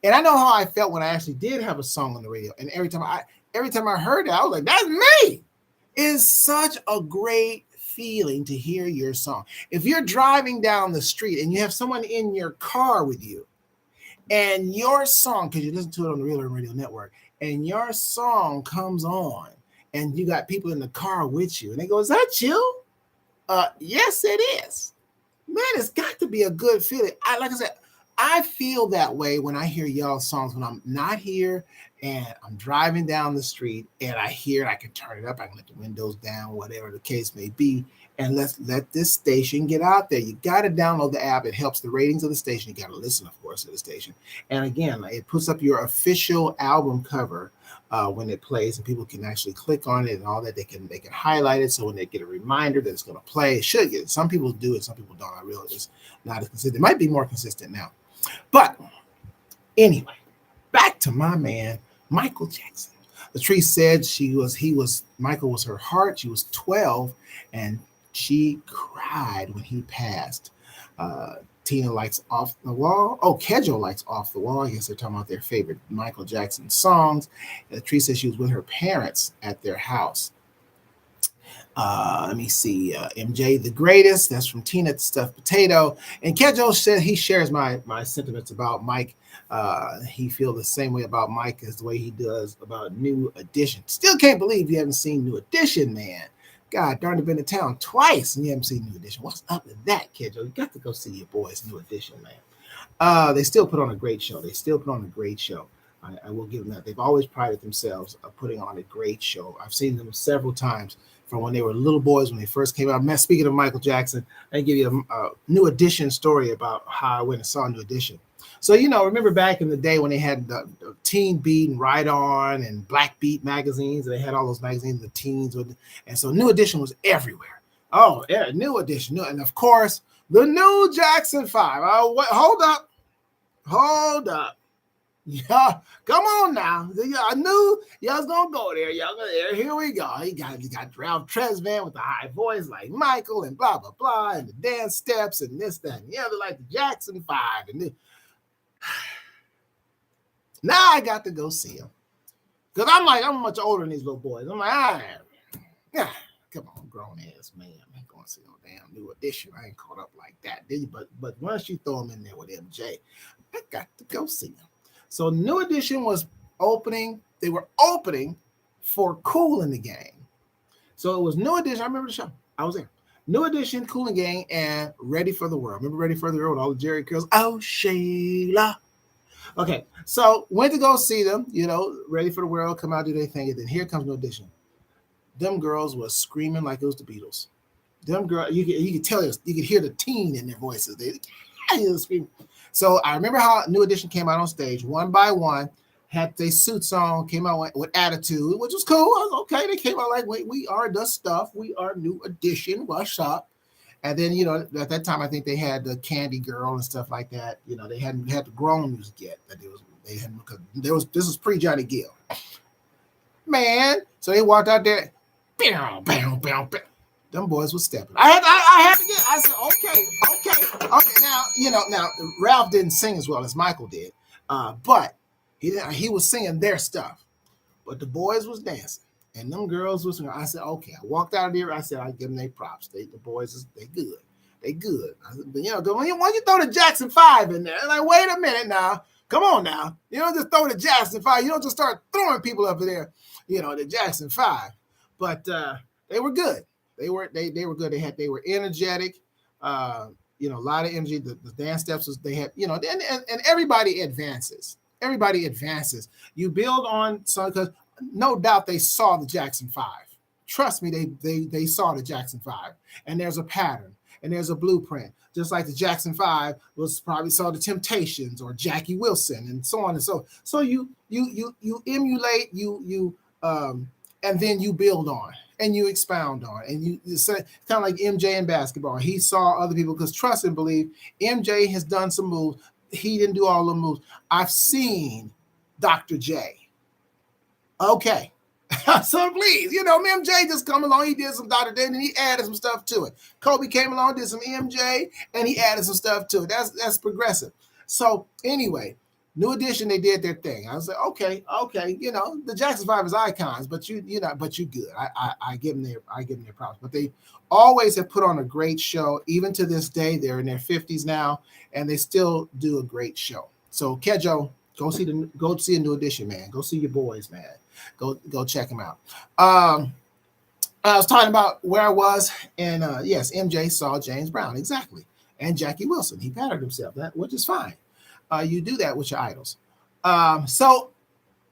And I know how I felt when I actually did have a song on the radio. And every time I heard it, I was like, that's me. It's such a great feeling to hear your song. If you're driving down the street and you have someone in your car with you, and your song, because you listen to it on the Real Urban Radio Network, and your song comes on, and you got people in the car with you, and they go, is that you? Yes, it is. Man, it's got to be a good feeling. Like I said, I feel that way when I hear y'all's songs when I'm not here and I'm driving down the street and I hear it. I can turn it up, I can let the windows down, whatever the case may be, and let's let this station get out there. You got to download the app. It helps the ratings of the station. You got to listen, of course, to the station. And again, it puts up your official album cover when it plays, and people can actually click on it and all that. They can highlight it, so when they get a reminder that it's going to play, it should get it. Some people do it, some people don't. I realize it's not as consistent. It might be more consistent now. But anyway, back to my man, Michael Jackson. Latrice said Michael was her heart. She was 12, and she cried when he passed. Tina likes Off the Wall. Oh, Kedjo likes Off the Wall. I guess they're talking about their favorite Michael Jackson songs. Latrice said she was with her parents at their house. Let me see. MJ the Greatest. That's from Tina the Stuffed Potato. And Kedjo said he shares my sentiments about Mike. He feels the same way about Mike as the way he does about New Edition. Still can't believe you haven't seen New Edition, man. God darn, you've been to town twice and you haven't seen New Edition. What's up with that, Kedjo? You got to go see your boys, New Edition, man. They still put on a great show. I will give them that. They've always prided themselves of putting on a great show. I've seen them several times from when they were little boys, when they first came out. Speaking of Michael Jackson, I give you a New Edition story about how I went and saw New Edition. So, remember back in the day when they had the Teen Beat and Right On and Black Beat magazines, and they had all those magazines, the teens, and so New Edition was everywhere. Oh, yeah, New Edition. And of course, the new Jackson 5. Hold up. Yeah, come on now. I knew y'all was gonna go there. Here we go. You got Ralph Tresvant with the high voice like Michael and blah blah blah, and the dance steps and this, that, and the other, like the Jackson 5. And now I got to go see him. Because I'm much older than these little boys. I'm like, all right. Come on, grown ass man. I ain't going to see no damn New Edition. I ain't caught up like that, did you? But once you throw him in there with MJ, I got to go see him. So New Edition was opening. They were opening for Kool and the Gang. So it was New Edition. I remember the show. I was there. New Edition, Kool and Gang, and Ready for the World. Remember Ready for the World? All the Jerry Curls. Oh, Sheila. Okay, so went to go see them. Ready for the World, come out, do their thing, and then here comes New Edition. Them girls was screaming like it was the Beatles. Them girls, you could tell, you could hear the teen in their voices. They screaming. So I remember how New Edition came out on stage, one by one, had their suits on, came out with attitude, which was cool. I was okay. They came out like, wait, we are the stuff. We are New Edition. What's up? And then, at that time, I think they had the Candy Girl and stuff like that. They hadn't had the grown music yet. This was pre-Johnny Gill. Man, so they walked out there. Bam, bam, bam, bam. Them boys were stepping. I had to get. I said, okay. Now Ralph didn't sing as well as Michael did, but he was singing their stuff. But the boys was dancing, and them girls was singing. I said, okay. I walked out of there. I said, I give them their props. The boys they good. They good. I said, but when you throw the Jackson 5 in there, like, wait a minute now. Come on now. You don't just throw the Jackson 5. You don't just start throwing people up there. The Jackson 5. But they were good. They were good. They were energetic. A lot of energy. The dance steps was they had. And everybody advances. Everybody advances. You build on some, because no doubt they saw the Jackson 5. Trust me, they saw the Jackson 5. And there's a pattern and there's a blueprint. Just like the Jackson 5 was probably saw the Temptations or Jackie Wilson and so on and so. So you emulate, and then you build on and you expound on. And it's kind of like MJ in basketball. He saw other people because trust and believe, MJ has done some moves. He didn't do all the moves. I've seen Dr. J. Okay. So please, MJ just come along. He did some Dr. J and he added some stuff to it. Kobe came along, did some MJ, and he added some stuff to it. That's progressive. So anyway, New Edition, they did their thing. I was like, okay. The Jackson 5 is icons, but you good. I give them their props. But they always have put on a great show. Even to this day, they're in their 50s now, and they still do a great show. So Kejo, go see a New Edition, man. Go see your boys, man. Go check them out. I was talking about where I was, and yes, MJ saw James Brown, exactly, and Jackie Wilson. He patterned himself, which is fine. You do that with your idols. So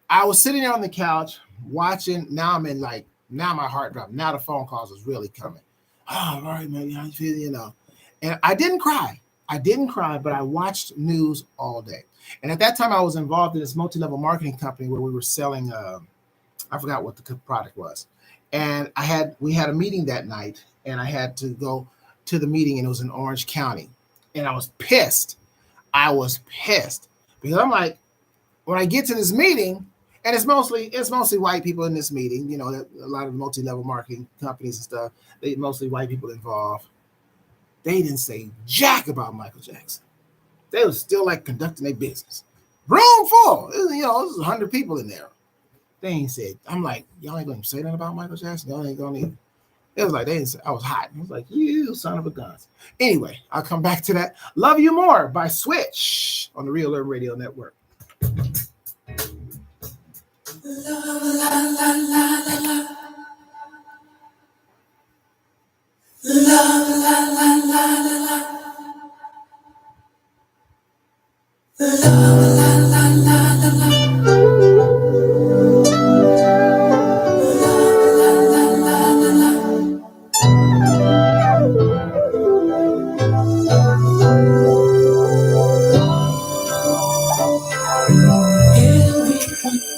I was sitting there on the couch watching. Now my heart dropped. Now the phone calls is really coming. Oh, all right, man, how you feel? And I didn't cry, but I watched news all day. And at that time, I was involved in this multi-level marketing company where we were selling. I forgot what the product was, and we had a meeting that night, and I had to go to the meeting, and it was in Orange County, and I was pissed. Because I'm like, when I get to this meeting, and it's mostly white people in this meeting. A lot of multi-level marketing companies and stuff. They mostly white people involved. They didn't say jack about Michael Jackson. They was still like conducting their business. Room full. There's 100 people in there. They ain't said, I'm like, y'all ain't going to say nothing about Michael Jackson? Y'all ain't going to. It was like, they didn't say, I was hot. I was like, you son of a gun. Anyway, I'll come back to that. Love You More by Switch on the Real Urban Radio Network.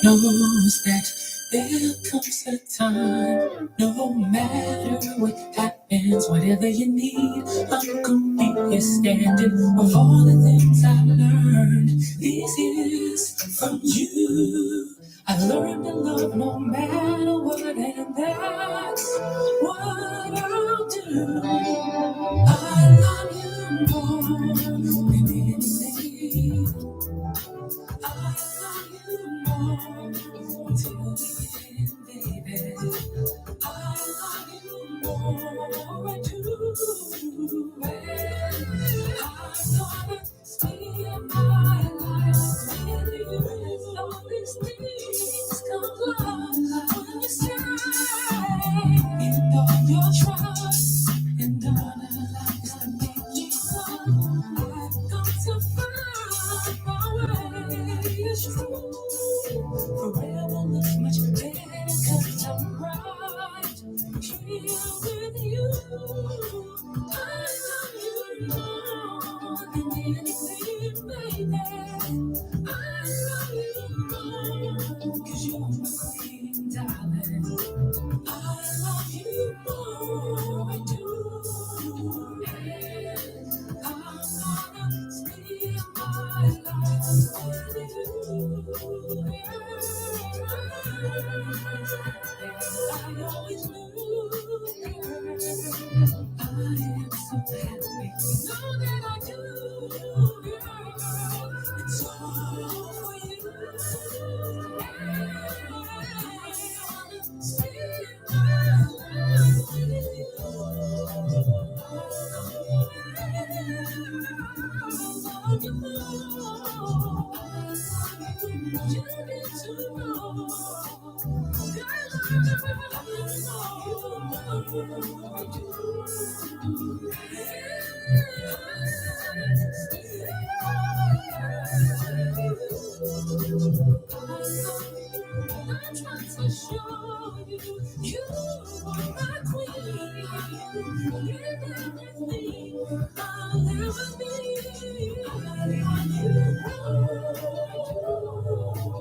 Knows that there comes a time, no matter what happens, whatever you need, I'm gonna be here standing. Of all the things I've learned these years from you, I've learned to love no matter what, and that's what I'll do. I love you more than anything. I love you more till the end, baby. I love you more, I do. And I'm gonna spend my life with you. All these things come love when you shine. And all your trust and all the lies to make you come. I've got to find my way. It's true. Forever looks much better 'cause I'm right here with you. I love you more than anything, baby. I love you more 'cause you're my queen, darling. I love you more, I do. And I'm gonna spend my life with you. I always knew, I am so happy. Know that I do, it's all for you.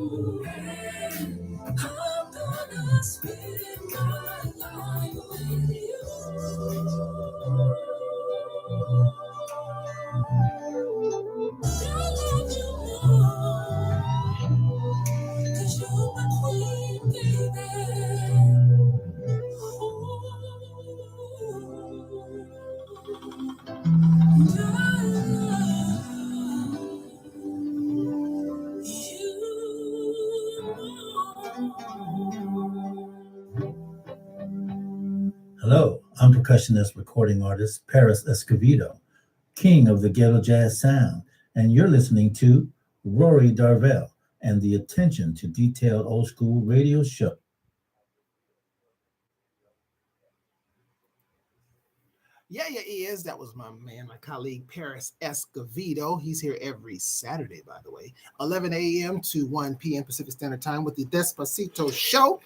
I'm gonna spend my life with you. I'll let you know, 'cause you're my queen, baby. Hello, I'm percussionist recording artist Paris Escovedo, king of the ghetto jazz sound, and you're listening to Rory Darvell and the Attention to Detail Old School radio show. Yeah, he is. That was my man, my colleague Paris Escovedo. He's here every Saturday, by the way, 11 a.m. to 1 p.m. Pacific Standard Time with the Despacito Show.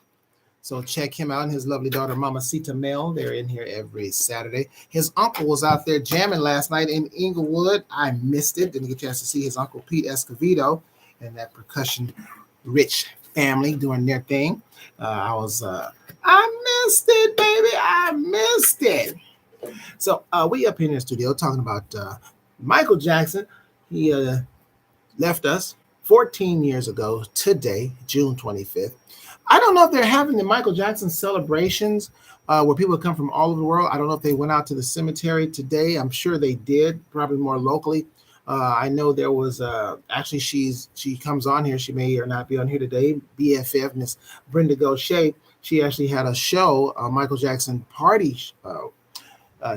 So check him out and his lovely daughter, Mamacita Mel. They're in here every Saturday. His uncle was out there jamming last night in Inglewood. I missed it. Didn't get a chance to see his uncle, Pete Escovedo, and that percussion-rich family doing their thing. I missed it, baby. I missed it. So we up in the studio talking about Michael Jackson. He left us 14 years ago today, June 25th. I don't know if they're having the Michael Jackson celebrations where people come from all over the world. I don't know if they went out to the cemetery today. I'm sure they did, probably more locally. I know there was actually she comes on here. She may or not be on here today. BFF, Miss Brenda Gaucher. She actually had a show, a Michael Jackson party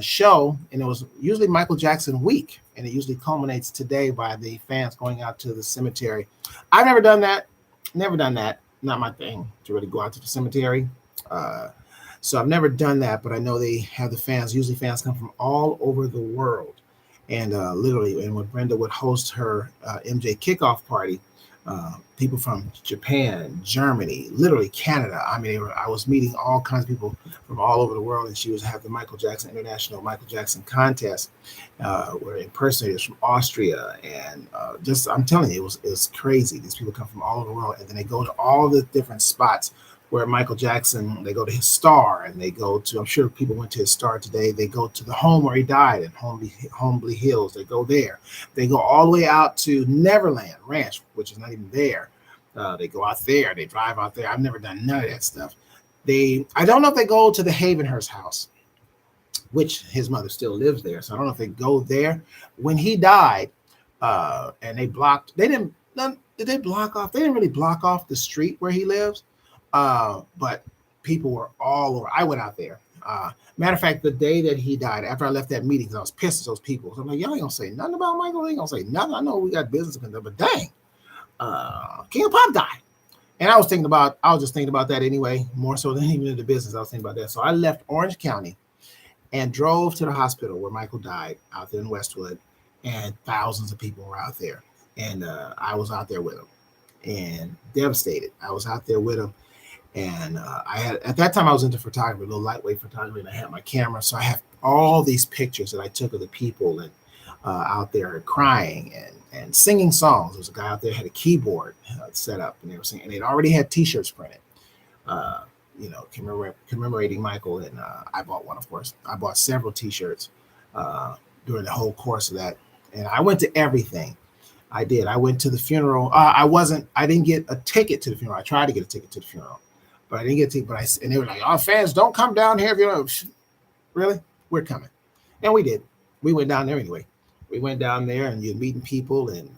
show, and it was usually Michael Jackson week, and it usually culminates today by the fans going out to the cemetery. I've never done that. Not my thing to really go out to the cemetery. So I've never done that, but I know they have the fans. Usually fans come from all over the world. And literally, and when Brenda would host her MJ kickoff party, people from Japan, Germany, literally Canada. I mean, I was meeting all kinds of people from all over the world, and she was have the Michael Jackson International Michael Jackson contest, where impersonators from Austria, and just I'm telling you, it was crazy. These people come from all over the world, and then they go to all the different spots where Michael Jackson. They go to his star, and they go to. I'm sure people went to his star today. They go to the home where he died in Holmby Hills. They go there. They go all the way out to Neverland Ranch, which is not even there. They go out there. They drive out there. I've never done none of that stuff. I don't know if they go to the Havenhurst house, which his mother still lives there. So I don't know if they go there. When he died, and did they block off? They didn't really block off the street where he lives, but people were all over. I went out there. Matter of fact, the day that he died, after I left that meeting, because I was pissed at those people. So I'm like, y'all ain't gonna say nothing about Michael. They ain't gonna say nothing. I know we got business to conduct, but dang, King of Pop died. And I was just thinking about that anyway, more so than even the business. I was thinking about that. So I left Orange County and drove to the hospital where Michael died out there in Westwood, and thousands of people were out there. And I was out there with him and devastated. I was out there with him. And at that time I was into photography, a little lightweight photography, and I had my camera. So I have all these pictures that I took of the people and out there crying and singing songs. There was a guy out there had a keyboard set up, and they were singing, and they'd already had T-shirts printed, commemorating Michael. And I bought one, of course. I bought several T-shirts during the whole course of that, and I went to everything. I did. I went to the funeral. I didn't get a ticket to the funeral. I tried to get a ticket to the funeral, but I didn't get a ticket. And they were like, "Oh, fans, don't come down here if you don't." Really? We're coming. And we did. We went down there anyway. We went down there, and you're meeting people, and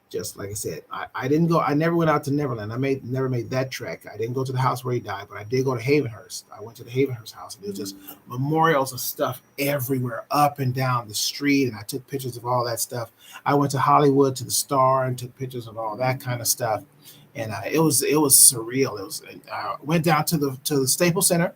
just like I said, I didn't go. I never went out to Neverland. Never made that trek. I didn't go to the house where he died, but I did go to Havenhurst. I went to the Havenhurst house, and there was just memorials of stuff everywhere, up and down the street, and I took pictures of all that stuff. I went to Hollywood to the Star and took pictures of all that kind of stuff, and it was surreal. It was. I went down to the Staples Center.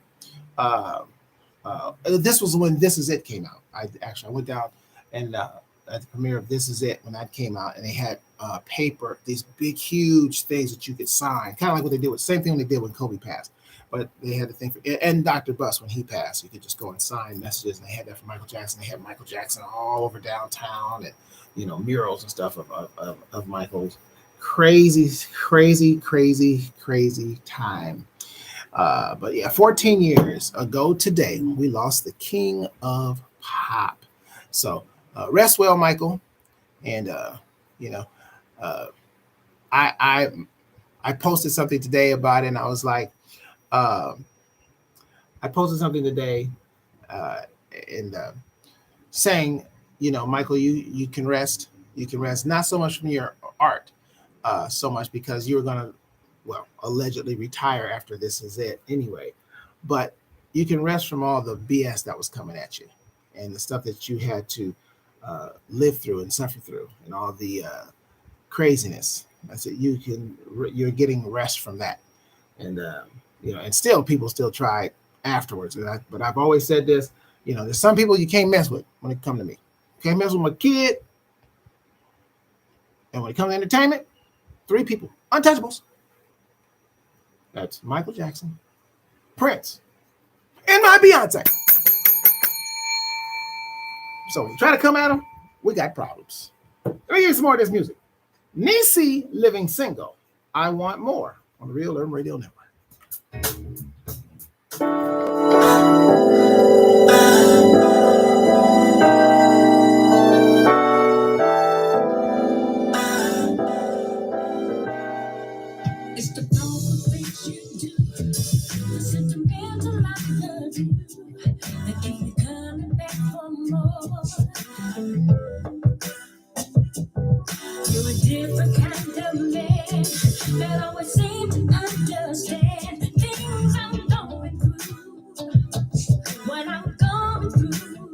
This was when This Is It came out. I went down and at the premiere of This Is It when that came out, and they had paper, these big, huge things that you could sign, kind of like what they did same thing they did when Kobe passed. But they had the thing and Dr. Bus when he passed, you could just go and sign messages, and they had that for Michael Jackson. They had Michael Jackson all over downtown, and murals and stuff of Michael's. crazy time. But yeah, 14 years ago today, we lost the king of pop. So rest well, Michael. And you know, uh, I posted something today about it, and I was like, uh, I posted something today, uh, and saying, Michael, you can rest. You can rest not so much from your art, so much because you're gonna, well, allegedly retire after this is it anyway. But you can rest from all the BS that was coming at you, and the stuff that you had to live through and suffer through, and all the craziness. I said you're getting rest from that, and and still people still try afterwards. But I've always said this, there's some people you can't mess with when it comes to me. You can't mess with my kid, and when it comes to entertainment, 3 people, untouchables. That's Michael Jackson, Prince, and my Beyonce. So when you try to come at them, we got problems. Let me give you some more of this music. Niecy Living Single, I Want More, on the Real Urban Radio Network. It's the powerful things you do, the sentimental I love you, that keep me coming back for more. You're a different kind of man that always seems to understand things I'm going through, what I'm going through.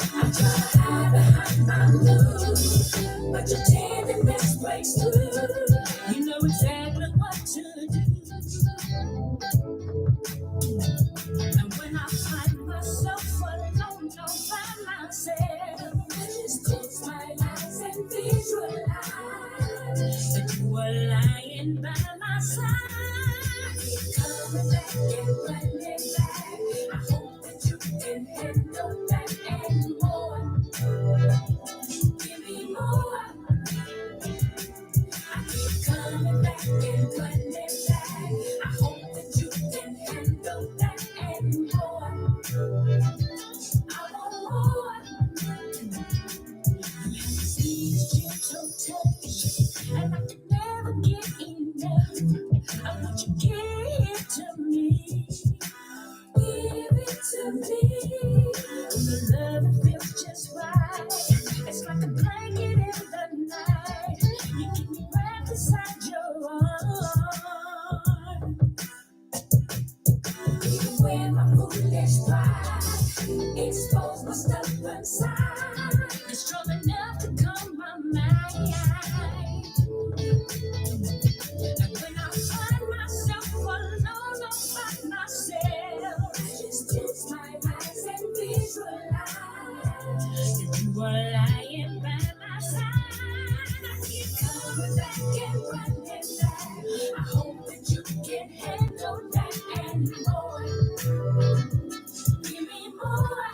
I try to hide behind my love, but your tenderness breaks through. You know exactly what to do. And when I find myself alone all by myself, I just close my eyes and visualize that you are lying by my side. Keep coming back and running back. I hope that you can handle that and more. Give me more. I keep coming back and running back. I hope that you can handle that and more. I want more. You have this gentle touch, and I can never get enough of what you give to me. Give it to me. The love it feels just right. It's like a blanket in the night. You keep me wrapped inside your arms. Even when my foolish pride expose my stubborn side, it's strong enough to calm my mind. And when I find myself alone all by myself, I just close my eyes and visualize that you are lying by my side. I keep coming back and running back. I hope that you can handle that and more. Give me more.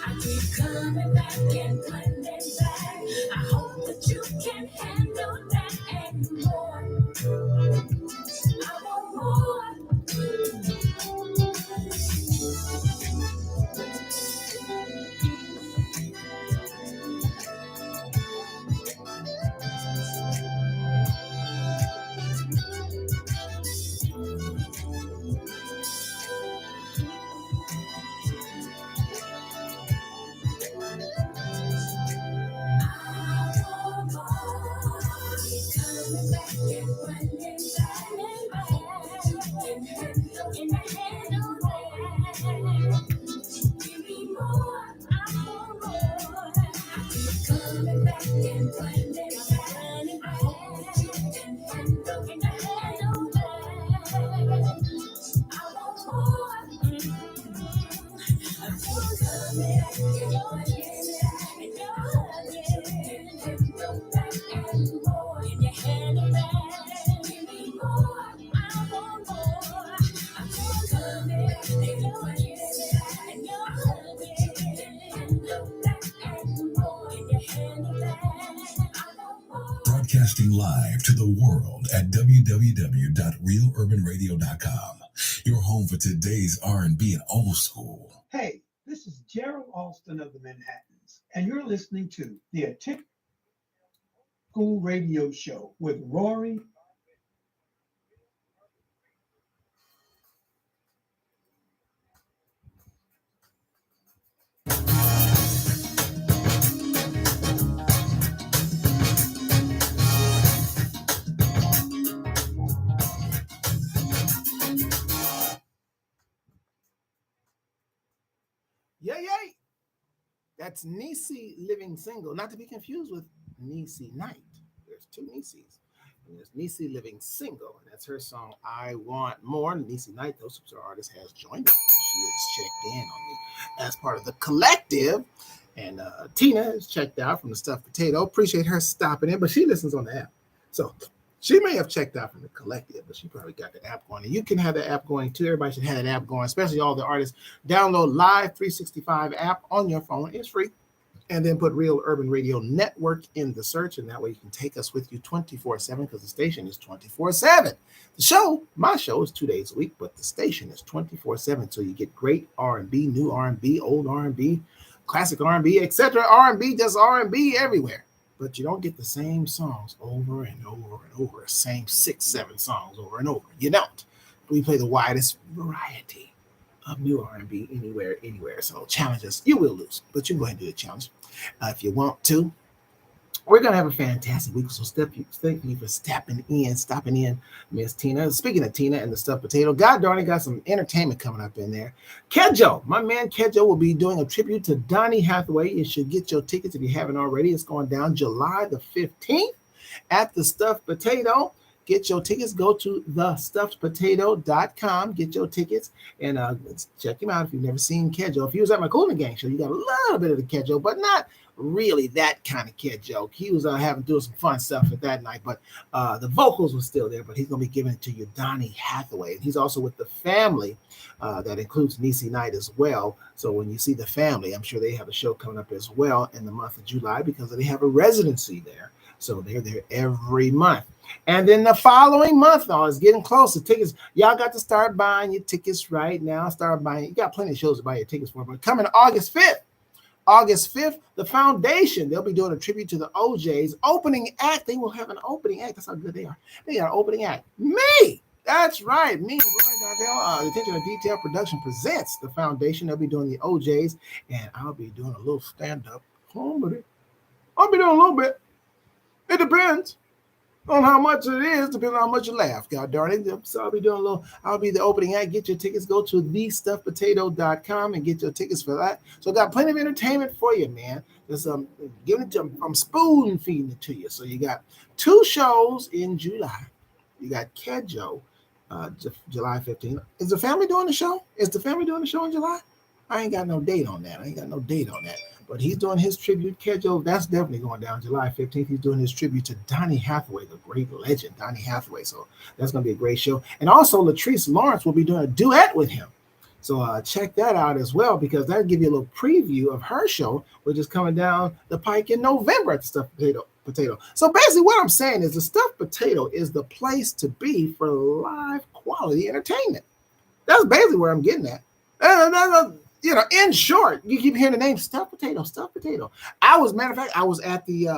I keep coming back and running back. I hope that you can handle that and more. I want more. Coming back and running back. I hope that you can handle that. Give me more. I want more. I keep coming back and running back. I hope that you can handle that. I want more. I keep coming back and running back. And you're hugging. Handle that and more. Can you handle that? Give me more. I want more. I keep coming back and running back. And you're hugging. Handle that and more. Can you handle that? I Broadcasting live to the world at www.realurbanradio.com. Your home for today's R&B and old school. Hey, this is Gerald Alston of the Manhattans, and you're listening to the Attic School Radio Show with Rory. Yay! That's Niecy Living Single, not to be confused with Niecy Knight. There's two Niecy's. And there's Niecy Living Single, and that's her song I Want More. And Niecy Knight, those superstar artist, has joined us. She has checked in on me as part of the collective. And Tina is checked out from the Stuffed Potato. Appreciate her stopping in, but she listens on the app. So she may have checked out from the collective, but she probably got the app going. And you can have the app going too. Everybody should have that app going, especially all the artists. Download Live 365 app on your phone. It's free. And then put Real Urban Radio Network in the search, and that way you can take us with you 24/7 because the station is 24/7. The show, my show, is 2 days a week, but the station is 24/7. So you get great R&B, new R&B, old R&B, classic R&B, etc. R&B, just R&B everywhere. But you don't get the same songs over and over and over, same 6, 7 songs over and over. You don't. We play the widest variety of new R&B anywhere. So challenge us. You will lose, but you can go ahead and do the challenge if you want to. We're going to have a fantastic week. So thank you for stopping in, Miss Tina. Speaking of Tina and the Stuffed Potato, God darn it, got some entertainment coming up in there. Kedjo, my man Kedjo will be doing a tribute to Donny Hathaway. You should get your tickets if you haven't already. It's going down July the 15th at the Stuffed Potato. Get your tickets. Go to thestuffedpotato.com. Get your tickets and check him out if you've never seen Kedjo. If he was at my Cooling Gang show, you got a little bit of the Kedjo, but not really that kind of Kedjo. He was doing some fun stuff at that night, but the vocals were still there. But he's going to be giving it to you, Donny Hathaway. And he's also with the family that includes Niecy Knight as well. So when you see the family, I'm sure they have a show coming up as well in the month of July because they have a residency there. So they're there every month. And then the following month, it's getting close. The tickets, y'all got to start buying your tickets right now. Start buying. You got plenty of shows to buy your tickets for. But coming August 5th, the Foundation, they'll be doing a tribute to the OJs. Opening act, they will have an opening act. That's how good they are. They got an opening act. Me. That's right. Me, Roy Darvell, Attention to Detail Production presents the Foundation. They'll be doing the OJs, and I'll be doing a little stand-up comedy. I'll be doing a little bit. It depends on how much it is, depending on how much you laugh. God darn it. So I'll be the opening act. Get your tickets. Go to thestuffedpotato.com and get your tickets for that. So I got plenty of entertainment for you, man. Just giving it to you. I'm spoon feeding it to you. So you got 2 shows in July. You got Kedjo, July 15th. Is the family doing the show? Is the family doing the show in July? I ain't got no date on that. But he's doing his tribute. Kedjo, that's definitely going down July 15th. He's doing his tribute to Donny Hathaway, the great legend, Donny Hathaway. So that's going to be a great show. And also, Latrice Lawrence will be doing a duet with him. So check that out as well, because that'll give you a little preview of her show, which is coming down the pike in November at the Stuffed Potato. So basically what I'm saying is the Stuffed Potato is the place to be for live quality entertainment. That's basically where I'm getting at. In short, you keep hearing the name Stuffed Potato. I was at the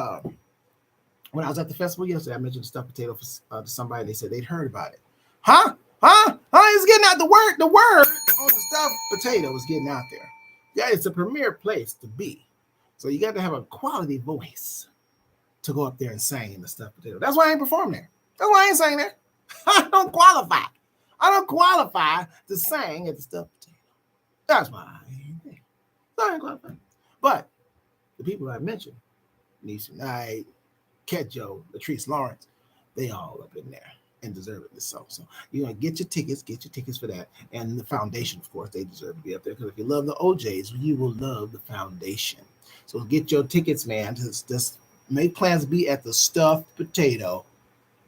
when I was at the festival yesterday, I mentioned Stuffed Potato to somebody. They said they'd heard about it. It's getting out the word on the Stuffed Potato is getting out there. Yeah, it's a premier place to be. So you got to have a quality voice to go up there and sing in the Stuffed Potato. That's why I ain't performing there. That's why I ain't singing there. I don't qualify to sing at the Stuffed Potato. That's why I ain't there. So I ain't qualified. But the people I mentioned, Niecy Knight, Kedjo, Latrice Lawrence, they all up in there and deservedly so. So you're going to get your tickets for that. And the Foundation, of course, they deserve to be up there, because if you love the OJs, you will love the Foundation. So get your tickets, man. Just make plans to be at the Stuffed Potato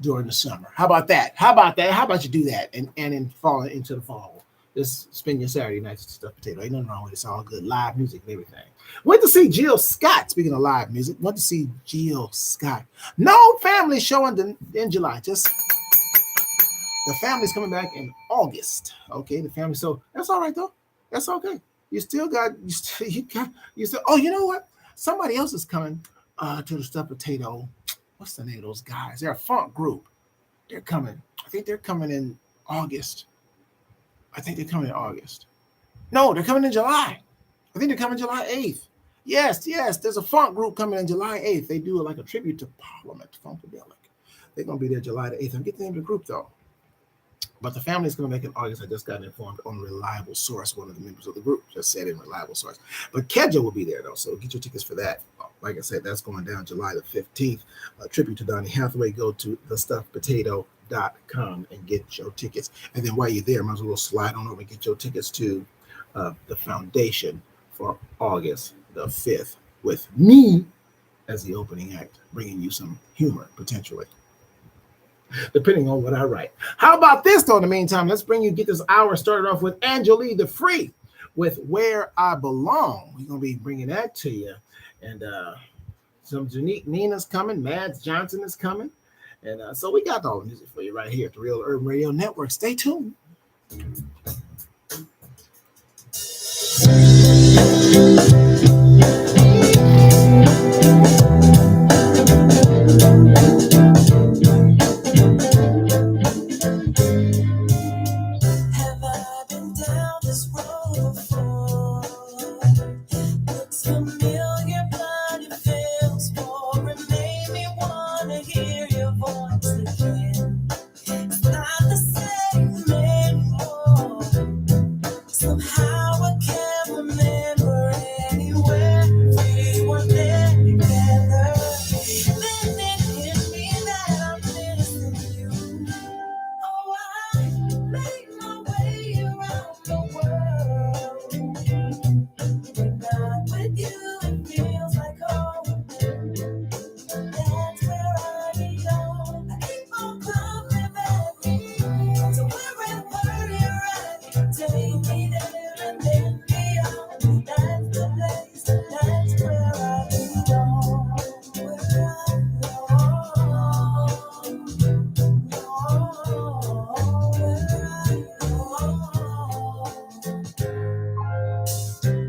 during the summer. How about that? How about you do that and then fall into the fall? Just spend your Saturday nights with stuffed potato. Ain't nothing wrong with it. It's all good. Live music and everything. Went to see Jill Scott. Speaking of live music, went to see Jill Scott. No family showing in July. Just the family's coming back in August. Okay, the family. So that's all right though. That's okay. You still got. Oh, you know what? Somebody else is coming to the stuffed potato. What's the name of those guys? They're a funk group. They're coming. I think they're coming in August. No, they're coming in July. I think they're coming July 8th. Yes. There's a funk group coming in July 8th. They do like a tribute to Parliament, Funkadelic. They're going to be there July the 8th. I'm getting the name of the group though. But the family is going to make it in August. I just got informed on a reliable source. One of the members of the group just said in reliable source. But Kedja will be there though, so get your tickets for that. Like I said, that's going down July the 15th. A tribute to Donny Hathaway. Go to thestuffedpotato.com and get your tickets. And then while you're there, might as well slide on over and get your tickets to the foundation for August the 5th with me as the opening act, bringing you some humor potentially, depending on what I write. How about this though? In the meantime, let's get this hour started off with Angelique the Free with Where I Belong. We're going to be bringing that to you. And some Janique Nina's coming. Mads Johnson is coming. And so we got all the music for you right here at the Real Urban Radio Network. Stay tuned. Have I been down this road before? Looks familiar, but it feels boring. Made me wanna hear your voice again. It's not the same anymore. Somehow I can't remember anywhere we were there together. Then it hit me that I'm missing you. Oh, I made my way around the world. But not with you, it feels like home. That's where I belong. I keep on coming back to wherever you're at. Take me there and then beyond. That's the place, that's where I belong. Where I belong.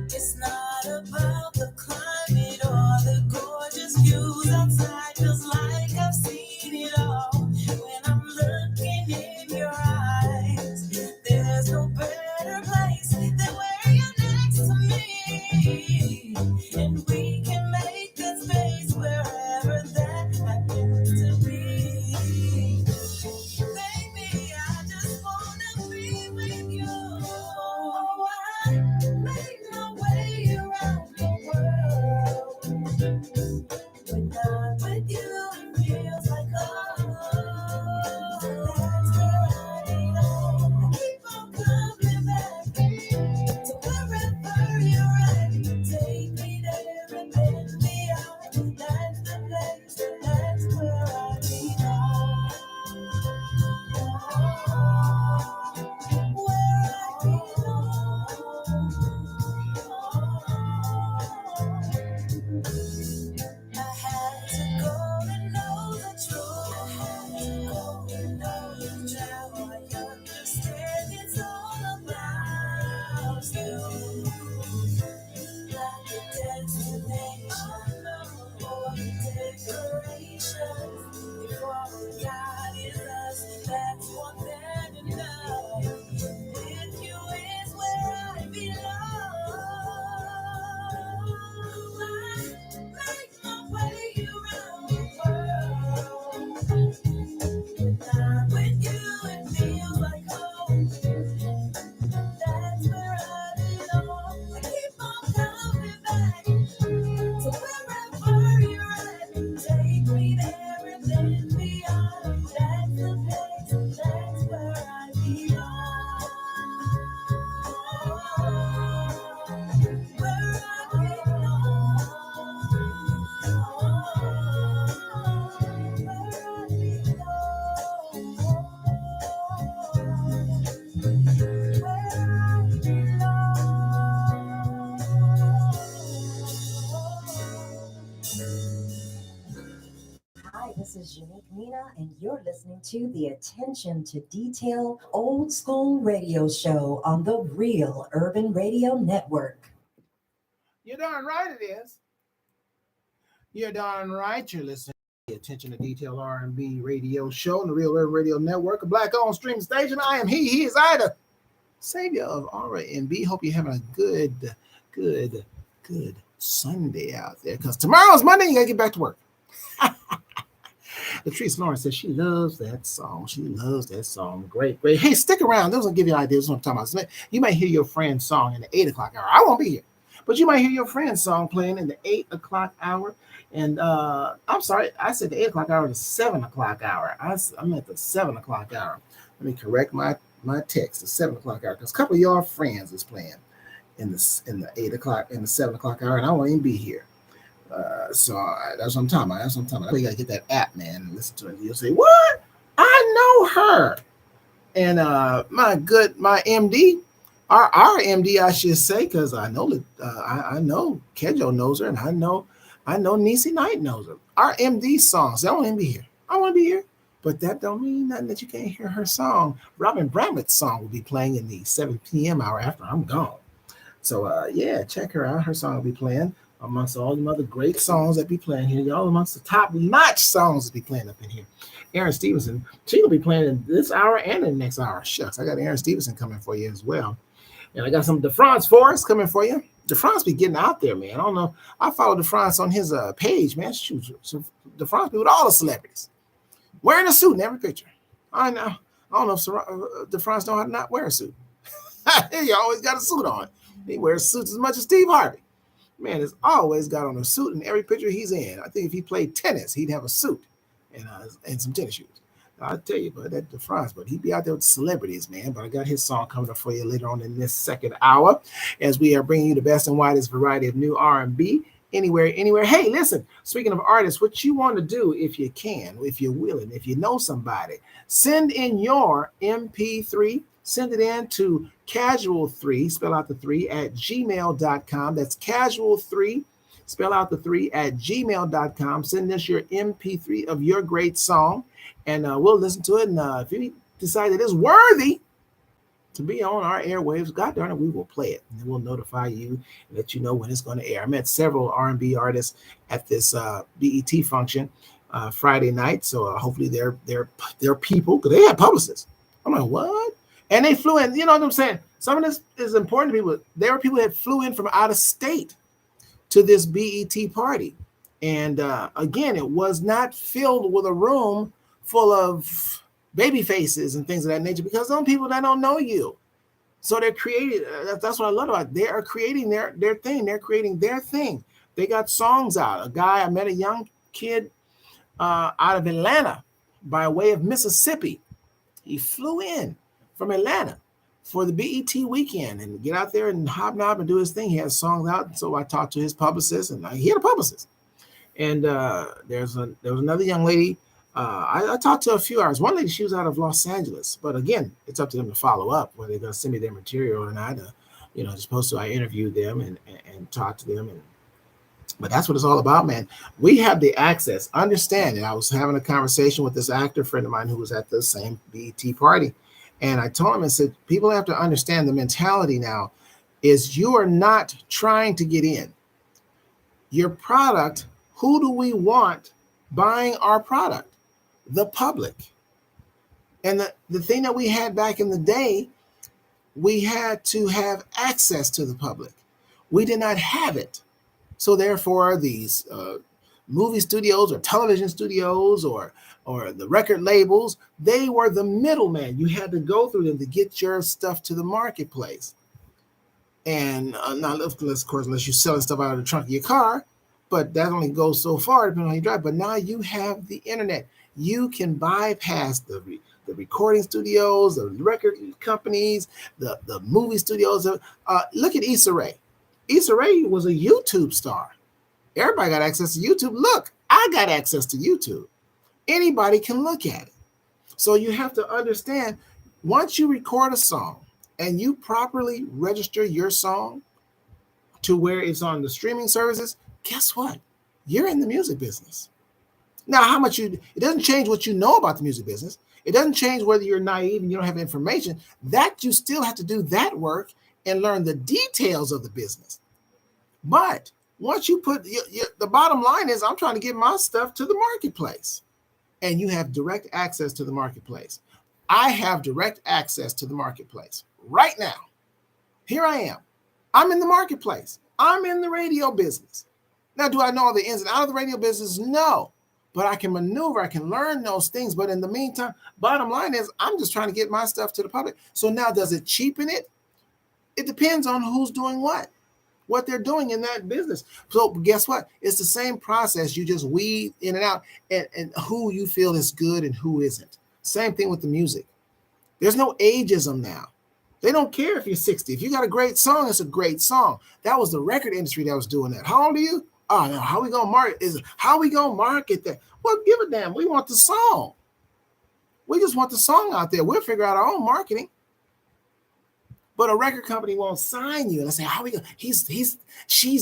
It's not about the climate or the gorgeous views outside. Feels like I've seen it all. When I'm looking in your eyes, there's no better place than where you're next to me. And we can make that space wherever that happens to be. Baby, I just wanna be with you. Oh, I made my way around the world. But not with you, it feels like home. That's where I belong. I keep on coming back to wherever you're at. Take me there and then beyond. That's the place, that's where I belong. Where I belong. I had to go to know the truth. I had to go to know the travel. I understand it's all about you. Like a destination or a decoration. Before we got is us, that's more than enough. With you is where I belong. I make my way around the world. Not with you, it feels like home. That's where I belong. I keep on coming back to wherever you're at. Take me there and then beyond. That's the place, that's this is Unique Nina, and you're listening to the Attention to Detail Old School Radio Show on the Real Urban Radio Network. You're darn right it is. You're darn right. You're listening to the Attention to Detail R&B Radio Show on the Real Urban Radio Network, a black-owned streaming station. I am he is I, the savior of R&B. Hope you're having a good Sunday out there, because tomorrow's Monday. You got to get back to work. Latrice Lawrence says she loves that song. She loves that song. Great. Hey, stick around. Those will give you ideas what I'm talking about. You might hear your friend's song in the 8 o'clock hour. I won't be here, but you might hear your friend's song playing in the 8 o'clock hour. And I'm sorry, I said the 8 o'clock hour, the 7 o'clock hour. I'm at the 7 o'clock hour. Let me correct my text, the 7 o'clock hour, because a couple of y'all friends is playing in the 8 o'clock and the 7 o'clock hour, and I won't even be here. So that's what I'm talking about. You gotta get that app, man, and listen to it. You'll say, "What? I know her." And my MD, our MD, I should say, because I know that I know Kedjo knows her, and I know Niecy Knight knows her. Our MD songs, I won't even be here. I want to be here, but that don't mean nothing that you can't hear her song. Robin Bramlett's song will be playing in the 7 p.m. hour after I'm gone. So yeah, check her out. Her song will be playing amongst all the other great songs that be playing here. Y'all amongst the top-notch songs that be playing up in here. Aaron Stevenson, she will be playing in this hour and in the next hour. Shucks, I got Aaron Stevenson coming for you as well. And I got some DeFrance Forrest coming for you. DeFrance be getting out there, man. I don't know. I follow DeFrance on his page, man. Shoot, so DeFrance be with all the celebrities, wearing a suit in every picture. I know. I don't know if DeFrance know how to not wear a suit. He always got a suit on. He wears suits as much as Steve Harvey. Man has always got on a suit in every picture he's in. I think if he played tennis, he'd have a suit and some tennis shoes. I'll tell you, but that DeFrance, but he'd be out there with celebrities, man. But I got his song coming up for you later on in this second hour, as we are bringing you the best and widest variety of new R&B, anywhere. Hey, listen, speaking of artists, what you want to do, if you can, if you're willing, if you know somebody, send in your MP3. Send it in to casual3, spell out the 3, at gmail.com. That's casual3, spell out the 3, at gmail.com. Send us your MP3 of your great song, and we'll listen to it. And if you decide that it's worthy to be on our airwaves, God darn it, we will play it. And then we'll notify you and let you know when it's going to air. I met several R&B artists at this BET function Friday night, so hopefully they're people, because they have publicists. I'm like, what? And they flew in, you know what I'm saying? Some of this is important to people. There were people that flew in from out of state to this BET party. And again, it was not filled with a room full of baby faces and things of that nature, because some people that don't know you. So they're creating, that's what I love about it. They are creating their thing. They're creating their thing. They got songs out. I met a young kid out of Atlanta by way of Mississippi. He flew in from Atlanta for the BET weekend and get out there and hobnob and do his thing. He has songs out, and so I talked to his publicist, and he had a publicist. And there was another young lady. I talked to a few hours. One lady, she was out of Los Angeles, but again, it's up to them to follow up whether they're going to send me their material or not. As opposed to I interviewed them and talked to them, but that's what it's all about, man. We have the access. Understand it. I was having a conversation with this actor friend of mine who was at the same BET party. And I told him, I said, people have to understand the mentality now is you are not trying to get in. Your product, who do we want buying our product? The public. And the thing that we had back in the day, we had to have access to the public. We did not have it. So therefore, these movie studios or television studios or the record labels, they were the middleman. You had to go through them to get your stuff to the marketplace. And not, of course, unless you're selling stuff out of the trunk of your car, but that only goes so far depending on how you drive. But now you have the internet. You can bypass the recording studios, the record companies, the movie studios. Look at Issa Rae. Issa Rae was a YouTube star. Everybody got access to YouTube. Look, I got access to YouTube. Anybody can look at it. So you have to understand, once you record a song and you properly register your song to where it's on the streaming services, guess what? You're in the music business. Now, it doesn't change what you know about the music business. It doesn't change whether you're naive and you don't have information. That you still have to do that work and learn the details of the business. But once you put the bottom line is, I'm trying to get my stuff to the marketplace, and you have direct access to the marketplace. I have direct access to the marketplace right now. Here I am. I'm in the marketplace. I'm in the radio business. Now, do I know all the ins and outs of the radio business? No. But I can maneuver, I can learn those things. But in the meantime, bottom line is, I'm just trying to get my stuff to the public. So now, does it cheapen it? It depends on who's doing what they're doing in that business. So guess what? It's the same process. You just weed in and out and who you feel is good and who isn't. Same thing with the music. There's no ageism now. They don't care if you're 60. If you got a great song, it's a great song. That was the record industry that was doing that. How old are you? Oh, no, how we gonna market that? Well, give a damn. We want the song. We just want the song out there. We'll figure out our own marketing. But a record company won't sign you. And I say, how we go? She's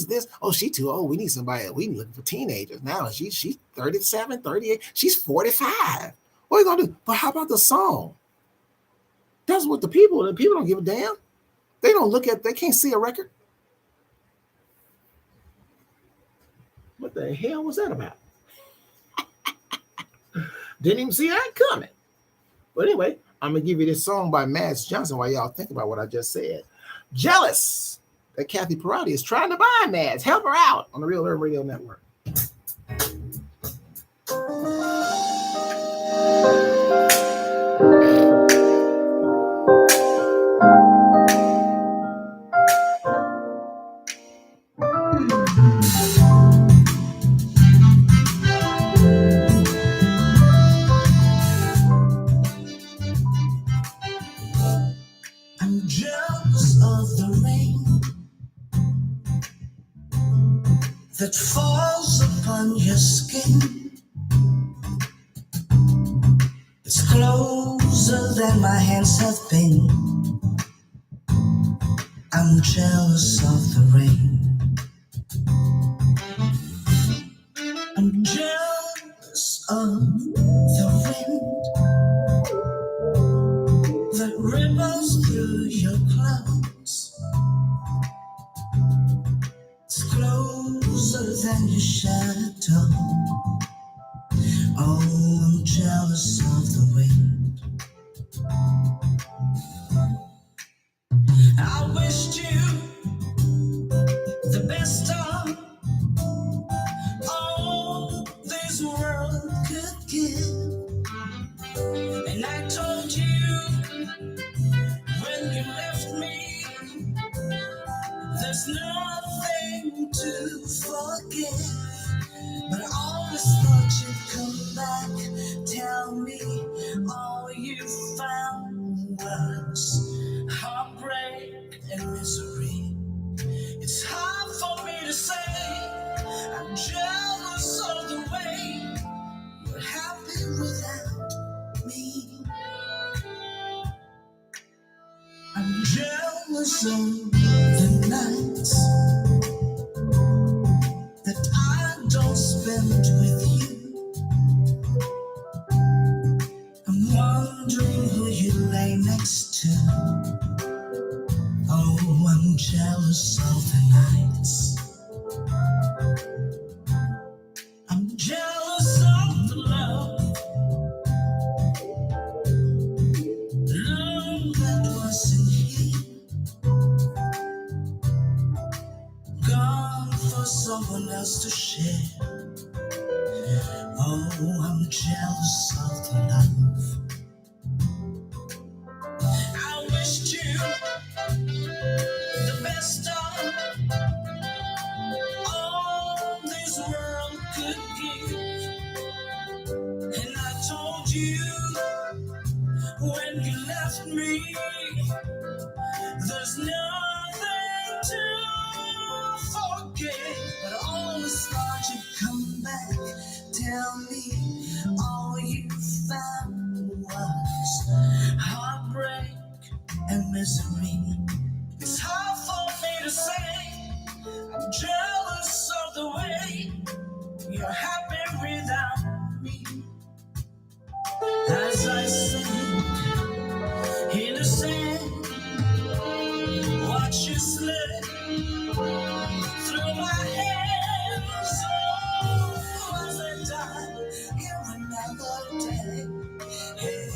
this. Oh, she too old. We need somebody. We looking for teenagers now. She's 37, 38. She's 45. What are you gonna do? But how about the song? That's what the people don't give a damn. They can't see a record. What the hell was that about? Didn't even see that coming. But anyway, I'm going to give you this song by Mads Johnson while y'all think about what I just said. Jealous that Kathy Parati is trying to buy Mads. Help her out on the Real Urban Radio Network. That falls upon your skin. It's closer than my hands have been. I'm jealous of the rain. I'm jealous of the wind that ripples through your clouds. It's closer than your shadow. Oh, I'm jealous of the wind. I wished you the best of all this world could give. And I told you when you left me, there's nothing to forgive. But I always thought you'd come back, tell me all you found was heartbreak and misery. It's hard for me to say, I'm jealous of the way you're happy without me. I'm jealous of the nights that I don't spend with you. I'm wondering who you lay next to. Oh, I'm jealous of the nights. I'm jealous of the love that wasn't here, gone for someone else to share. Oh, I'm jealous of the love. I wished you the best of all this world could give. And I told you when you left me, there's nothing to forget. But I always thought you'd come back, tell me all you found was heartbreak and misery. It's hard for me to say, I'm jealous of the way you're happy without as I sink in the sand, watch you slip through my hands. Oh, as I die, here another day. Hey,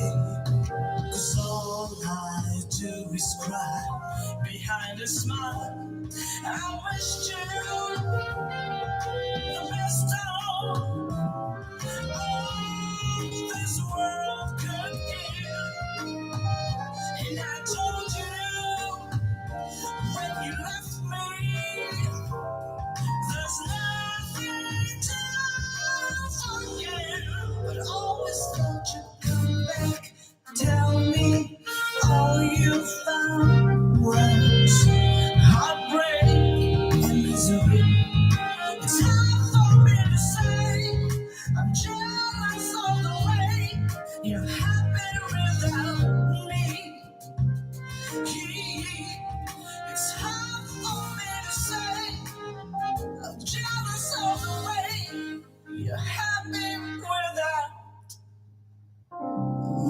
'cause all I do is cry behind a smile. I wish you the best of this world could give. And I told you when you left me, there's nothing to forget. But always thought you'd come back. Tell me all you found was heartbreak and misery. It's hard for me to say. I'm jealous of the way you're happy without me. It's hard for me to say. I'm jealous of the way you're happy without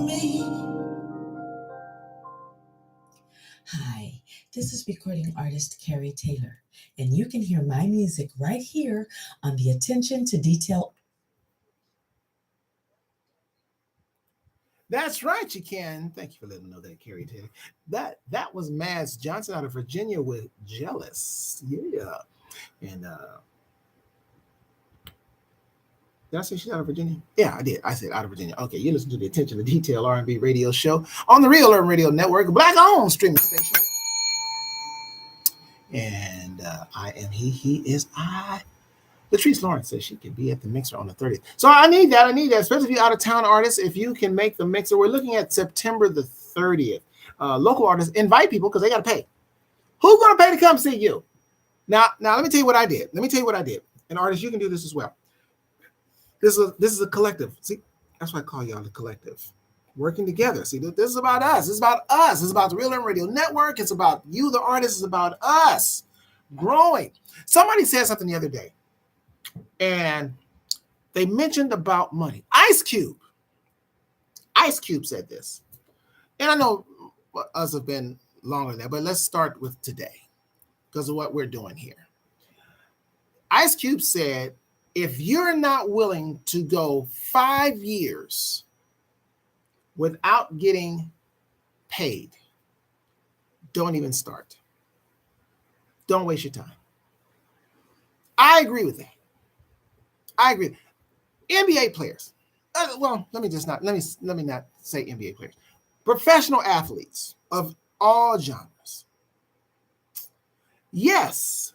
me. Hi, this is recording artist Carrie Taylor, and you can hear my music right here on the Attention to Detail. That's right, you can. Thank you for letting me know that, Carrie Taylor. That was Mads Johnson out of Virginia with Jealous. Yeah. And did I say she's out of Virginia? Yeah, I did. I said out of Virginia. Okay, you listen to the Attention to Detail R&B radio show on the Real Urban Radio Network, a black-owned streaming station. And I am he is I. Latrice Lawrence says she can be at the mixer on the 30th. So I need that, especially if you're out-of-town artists. If you can make the mixer, we're looking at September the 30th. Local artists, invite people because they got to pay. Who's going to pay to come see you? Now, let me tell you what I did. And artists, you can do this as well. This is a collective. See, that's why I call y'all the collective. Working together. See, this is about us. This is about us. This is about the Real Urban Radio Network. It's about you, the artist. It's about us growing. Somebody said something the other day, and they mentioned about money. Ice Cube said this. And I know us have been longer than that, but let's start with today because of what we're doing here. Ice Cube said, if you're not willing to go 5 years without getting paid, don't even start. Don't waste your time. I agree with that. NBA players. Well, let me not say NBA players. Professional athletes of all genres. Yes,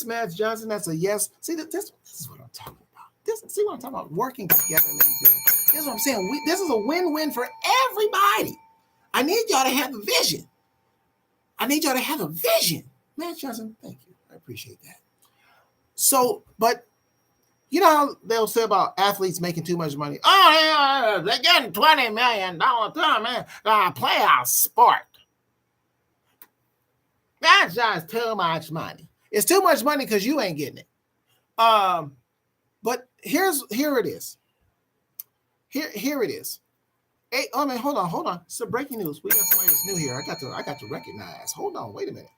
Mads Johnson, that's a yes. See, this is what I'm talking about. See what I'm talking about? Working together, ladies and gentlemen. This is what I'm saying. This is a win-win for everybody. I need y'all to have a vision. Mads Johnson, thank you. I appreciate that. So, but you know how they'll say about athletes making too much money? Oh, yeah, they're getting $20 million man. Play our sport. That's just too much money. It's too much money because you ain't getting it. But here it is. Here it is. Hey, hold on. So breaking news. We got somebody that's new here. I got to recognize. Hold on, wait a minute.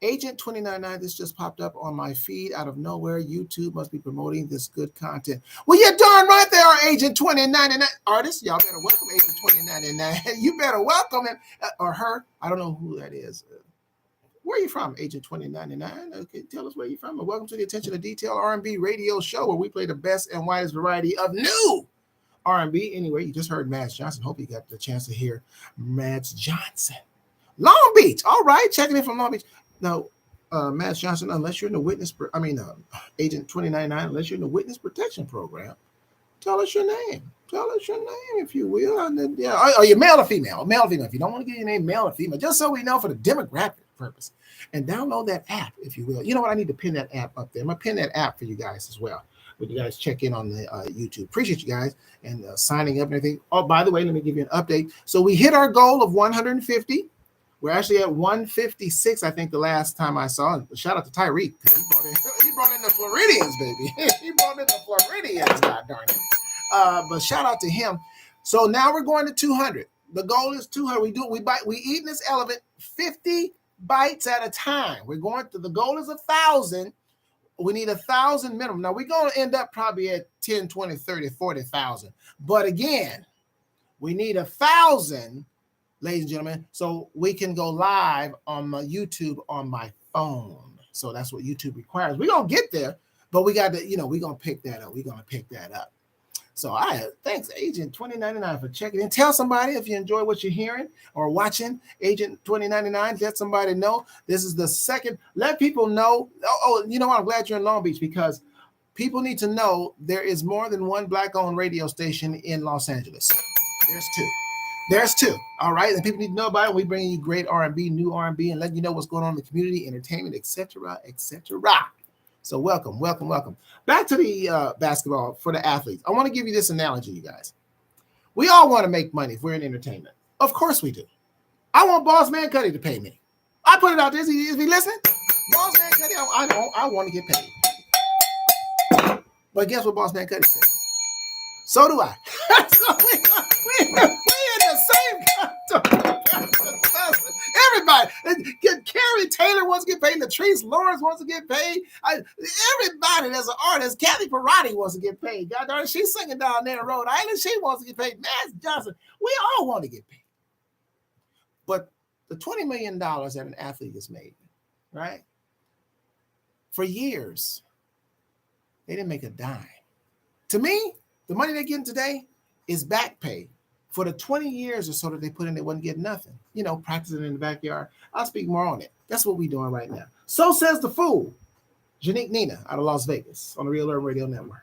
Agent 299, this just popped up on my feed out of nowhere. YouTube must be promoting this good content. Well, you're darn right they are, Agent 2099. Artists, y'all better welcome Agent 2099. You better welcome him or her. I don't know who that is. Where are you from, Agent 2099? Okay, tell us where you're from. And welcome to the Attention to Detail R&B radio show where we play the best and widest variety of new R&B. Anyway, you just heard Mads Johnson. Hope you got the chance to hear Mads Johnson. Long Beach. All right, checking in from Long Beach. Now, Mads Johnson, unless you're in the Agent 2099, unless you're in the witness protection program, tell us your name. Tell us your name, if you will. And then, are you male or female? Male or female. If you don't want to give your name, male or female, just so we know for the demographic purpose. And download that app, if you will. You know what? I need to pin that app up there. I'm going to pin that app for you guys as well. When you guys check in on the YouTube. Appreciate you guys and signing up and everything. Oh, by the way, let me give you an update. So we hit our goal of 150. We're actually at 156, I think, the last time I saw it. Shout out to Tyreek. He brought in the Floridians, baby. He brought in the Floridians, God darn it. But shout out to him. So now we're going to 200. The goal is 200. We eating this elephant 50 bites at a time. We're going to, the goal is 1,000. We need 1,000 minimum. Now we're going to end up probably at 10, 20, 30, 40,000. But again, we need 1,000, ladies and gentlemen, so we can go live on my YouTube on my phone. So that's what YouTube requires. We're going to get there, but we got to, we're going to pick that up. We're going to pick that up. So thanks, Agent 2099, for checking in. Tell somebody if you enjoy what you're hearing or watching. Agent 2099, let somebody know. This is the second. Let people know. You know what? I'm glad you're in Long Beach, because people need to know there is more than one Black-owned radio station in Los Angeles. There's two. All right, and people need to know about it. We bring you great R&B, new R&B, and let you know what's going on in the community, entertainment, etc., etc. So welcome. Back to the basketball for the athletes. I want to give you this analogy, you guys. We all want to make money if we're in entertainment. Of course we do. I want Boss Man Cuddy to pay me. I put it out there. Is he listening? Boss Man Cuddy, I want to get paid. But guess what Boss Man Cuddy says? So do I. So we're in the same. Everybody. Carrie Taylor wants to get paid. Latrice Lawrence wants to get paid. Everybody that's an artist. Kathy Parati wants to get paid. God darn it, she's singing down there in Rhode Island. She wants to get paid. Mass Johnson. We all want to get paid. But the $20 million that an athlete has made, right? For years, they didn't make a dime. To me, the money they're getting today is back pay for the 20 years or so that they put in. They wasn't getting nothing. Practicing in the backyard. I'll speak more on it. That's what we're doing right now. So says the fool, Janique Nina, out of Las Vegas on the Real Urban Radio Network.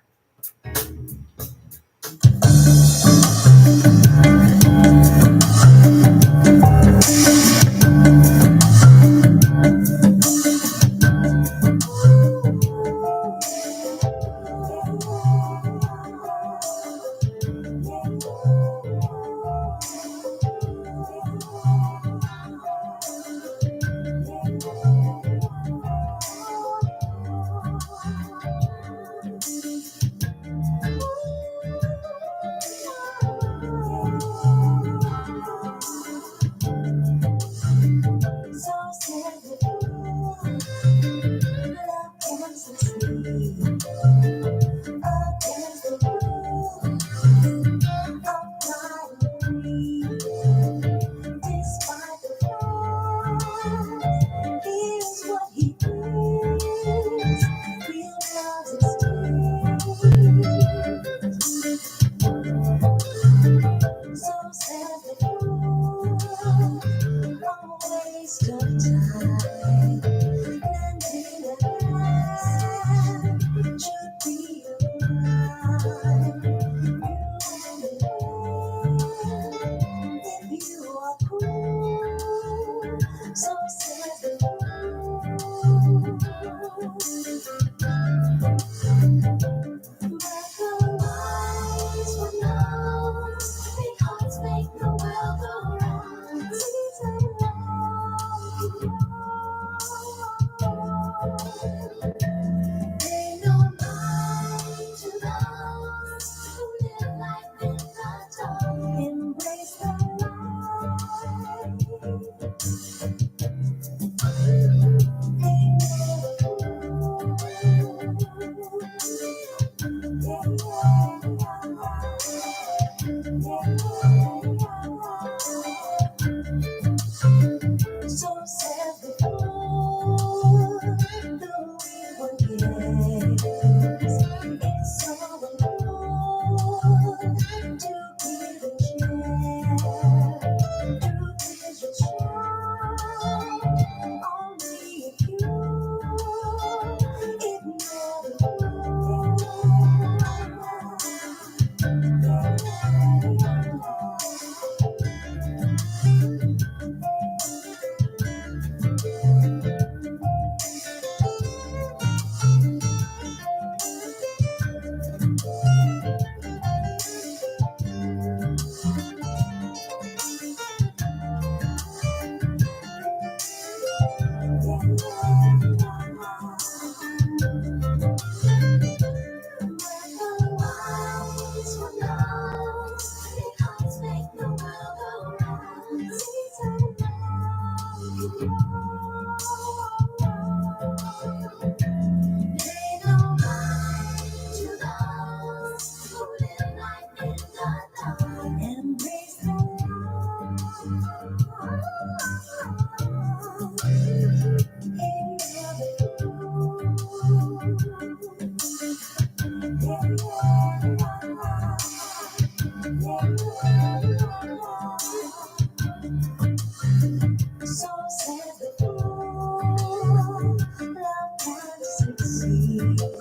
So said the fool, love can succeed against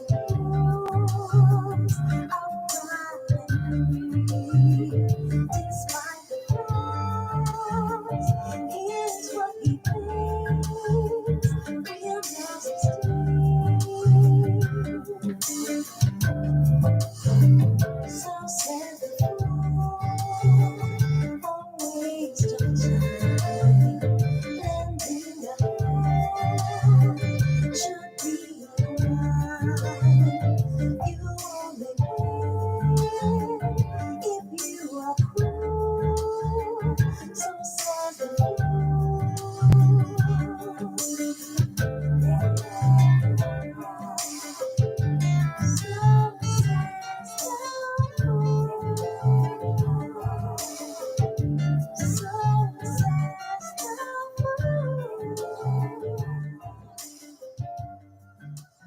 the rules of gravity. Despite the flaws, here's what he thinks, real love succeeds. So said the fool, a waste of time, lending a hand should be a crime. You only win if you are cruel. So said the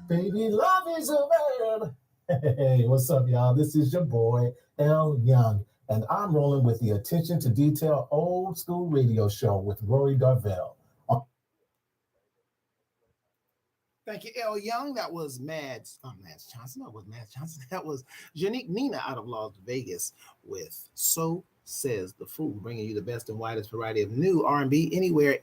Baby, love is a verb. Hey, what's up, y'all? This is your boy, L. Young, and I'm rolling with the Attention to Detail old school radio show with Rory Darvell. Thank you, L. Young. That was Mads Johnson. That was Mads Johnson. That was Janique Nina out of Las Vegas with So Says the Fool, bringing you the best and widest variety of new R&B anywhere.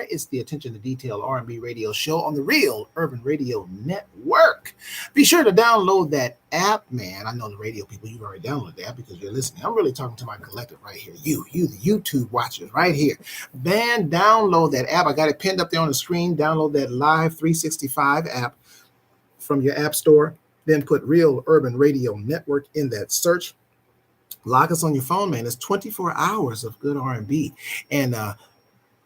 It's the Attention to Detail R&B radio show on the Real Urban Radio Network. Be sure to download that app, man. I know the radio people, you've already downloaded the app because you're listening. I'm really talking to my collective right here. You, the YouTube watchers right here. Man, download that app. I got it pinned up there on the screen. Download that Live 365 app from your app store. Then put Real Urban Radio Network in that search. Lock us on your phone, man. It's 24 hours of good R&B. And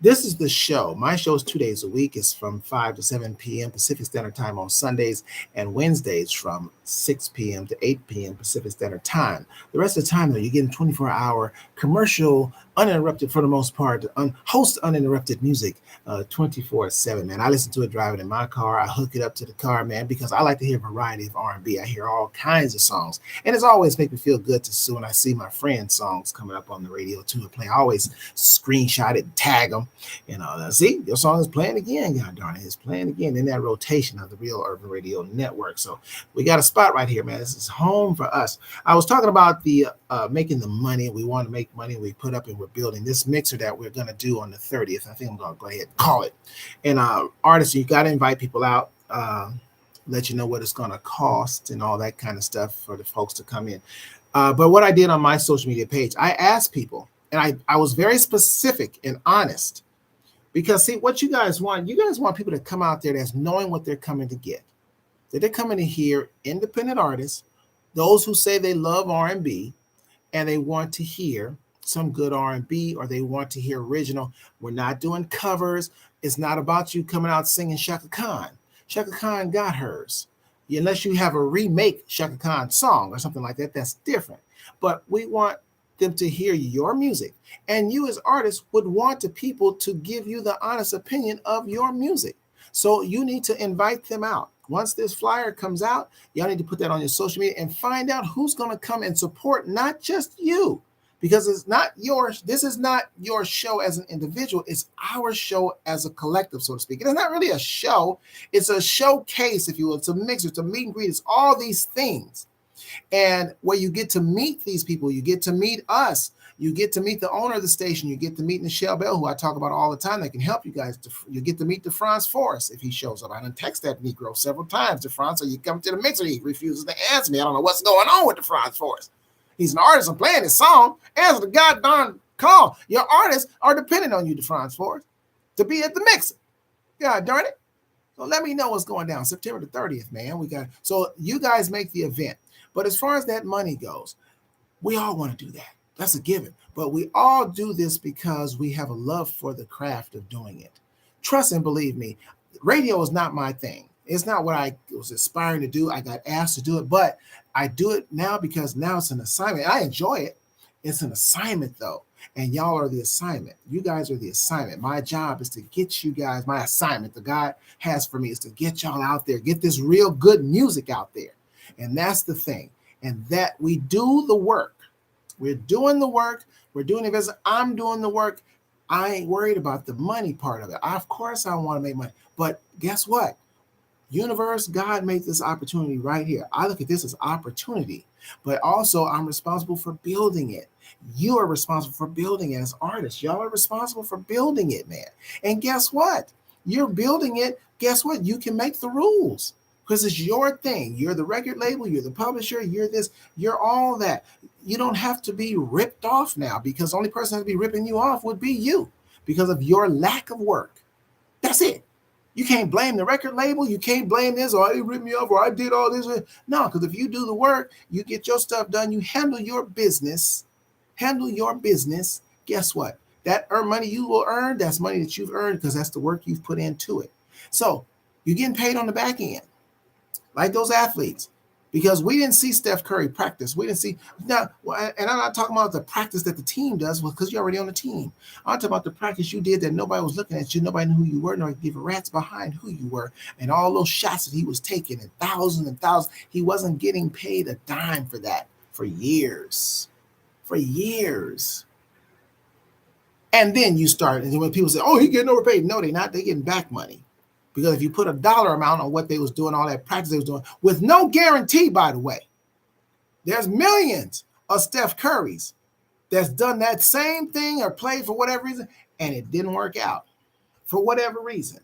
this is the show. My show is 2 days a week. It's from 5 to 7 p.m. Pacific Standard Time on Sundays, and Wednesdays from 6 p.m. to 8 p.m. Pacific Standard Time. The rest of the time, though, you're getting 24-hour commercial, uninterrupted for the most part, host uninterrupted music 24/7, man. I listen to it driving in my car. I hook it up to the car, man, because I like to hear a variety of R&B. I hear all kinds of songs, and it's always make me feel good to when I see my friends' songs coming up on the radio too and play. I always screenshot it and tag them. You know, see, your song is playing again. God darn it, it's playing again in that rotation of the Real Urban Radio Network. So we got a spot right here, man. This is home for us. I was talking about the making the money. We want to make money. We put up and we're building this mixer that we're going to do on the 30th. I think I'm going to go ahead and call it. And artists, you got to invite people out, let you know what it's going to cost and all that kind of stuff for the folks to come in. But what I did on my social media page, I asked people, and I was very specific and honest, because see what you guys want people to come out there that's knowing what they're coming to get, that they're coming to hear independent artists, those who say they love R&B and they want to hear some good R&B, or they want to hear original. We're not doing covers. It's not about you coming out singing Shaka Khan. Shaka Khan got hers. Unless you have a remake Shaka Khan song or something like that, that's different. But we want them to hear your music. And you as artists would want the people to give you the honest opinion of your music. So you need to invite them out. Once this flyer comes out, y'all need to put that on your social media and find out who's going to come and support not just you, because it's not yours. This is not your show as an individual. It's our show as a collective, so to speak. It's not really a show. It's a showcase, if you will. It's a mix. It's a meet and greet. It's all these things. And where you get to meet these people, you get to meet us. You get to meet the owner of the station. You get to meet Nichelle Bell, who I talk about all the time. That can help you guys. You get to meet DeFrance Forrest if he shows up. I done text that Negro several times. DeFrance, so you come to the mixer, he refuses to answer me. I don't know what's going on with DeFrance Forrest. He's an artist. I'm playing his song. Answer the goddamn call. Your artists are dependent on you, DeFrance Forrest, to be at the mixer. God darn it. So let me know what's going down. September the 30th, man. So you guys make the event. But as far as that money goes, we all want to do that. That's a given. But we all do this because we have a love for the craft of doing it. Trust and believe me, radio is not my thing. It's not what I was aspiring to do. I got asked to do it, but I do it now because now it's an assignment. I enjoy it. It's an assignment though. And y'all are the assignment. You guys are the assignment. My job is to get you guys, my assignment that God has for me is to get y'all out there, get this real good music out there. And that's the thing. And that we do the work. We're doing the work. We're doing the business. I'm doing the work. I ain't worried about the money part of it. Of course I want to make money. But guess what? Universe, God made this opportunity right here. I look at this as opportunity, but also I'm responsible for building it. You are responsible for building it as artists. Y'all are responsible for building it, man. And guess what? You're building it. Guess what? You can make the rules because it's your thing. You're the record label. You're the publisher. You're this. You're all that. You don't have to be ripped off now because the only person that would be ripping you off would be you because of your lack of work. That's it. You can't blame the record label. You can't blame this, or they ripped me off, or I did all this. No, because if you do the work, you get your stuff done, you handle your business, guess what? That money you will earn, that's money that you've earned because that's the work you've put into it. So you're getting paid on the back end, like those athletes. Because we didn't see Steph Curry practice. We didn't see now, and I'm not talking about the practice that the team does, because you're already on the team. I'm talking about the practice you did that nobody was looking at you, nobody knew who you were, nor give a rat's behind who you were, and all those shots that he was taking, and thousands and thousands. He wasn't getting paid a dime for that for years. And then you start, and when people say, "Oh, he getting overpaid," no, they're not. They're getting back money. Because if you put a dollar amount on what they was doing, all that practice they was doing, with no guarantee, by the way, there's millions of Steph Currys that's done that same thing or played for whatever reason, and it didn't work out for whatever reason.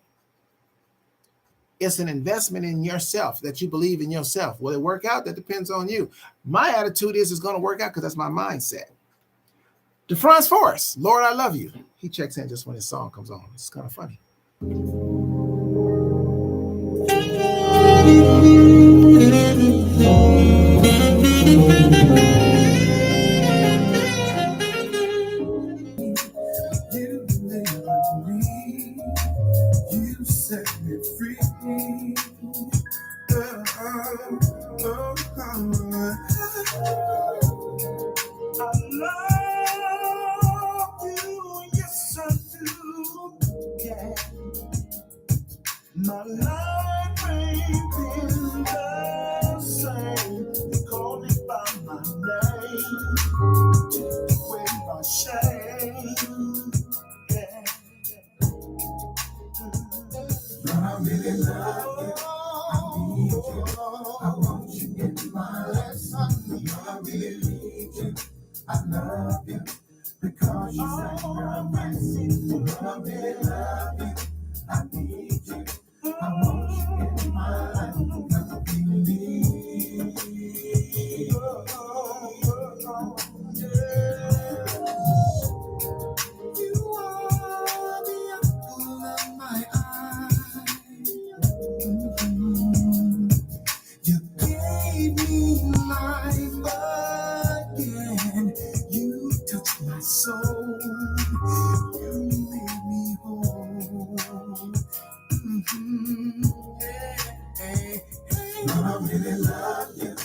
It's an investment in yourself that you believe in yourself. Will it work out? That depends on you. My attitude is it's going to work out because that's my mindset. DeFrance Forrest, Lord, I love you. He checks in just when his song comes on. It's kind of funny. You delivered me, you set me free. Oh, oh, oh, I love you, yes I do. Yeah, my life ain't been the same. You call me by my name, take away my shame. Yeah. I really love you. I need you. I want you in my life. I really need you. I love you because you sacrificed. I really love you. I need you. I want you in my life. I really need you. You are the apple of my eye. You gave me life again. You touched my soul. You made me whole. Yeah. Lord, I really love you.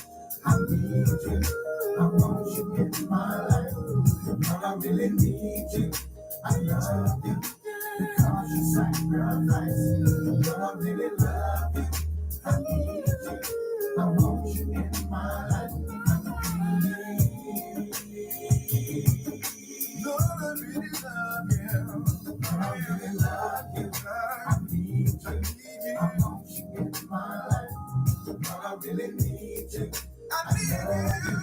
I need you. I want you in my life. Lord, I really need you. I love you because you sacrificed. Lord, I really love you. I need you. I want you in my life. Lord, I really love you. Lord, I really love you. I need you. I want you in my life. Lord, I really need you. I love you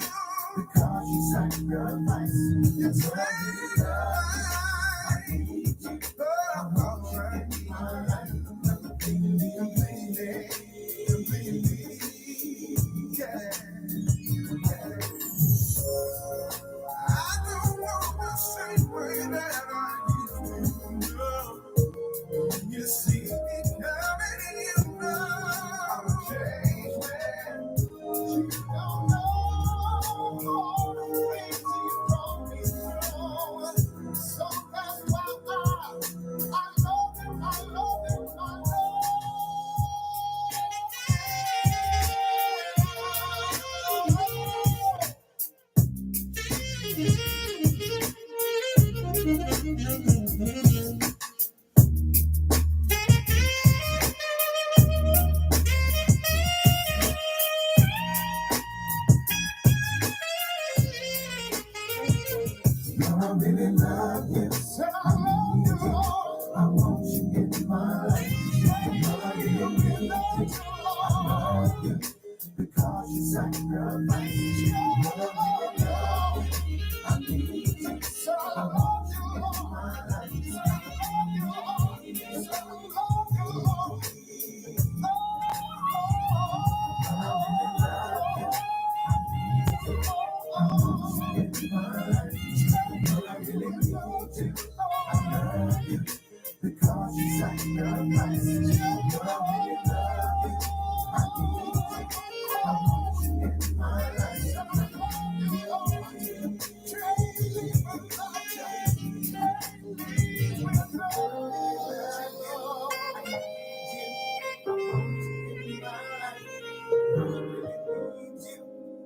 because you sacrificed. Yes, Lord, I really love you. I need you. I want you in my life. Yeah. I don't want the same way that I used to. You see me coming and you know I'm a changed man. You don't know all the ways you brought me through. So that's why I love him, I love him, I love him. really love you. Said I love you, Lord. I want you in my life. I really love you, Lord. Because you sacrificed. I really love you. I need you. Said I love you, Lord. Said I love you, Lord. Said I love you, Lord. Because you sacrificed.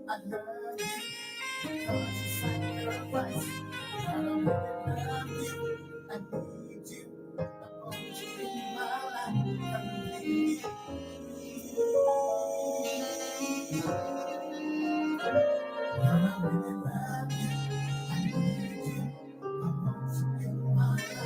I love you because you sacrificed. I don't really love you. I need you. I want you in my life. I need you. I really love you. I need you. I want you in my life.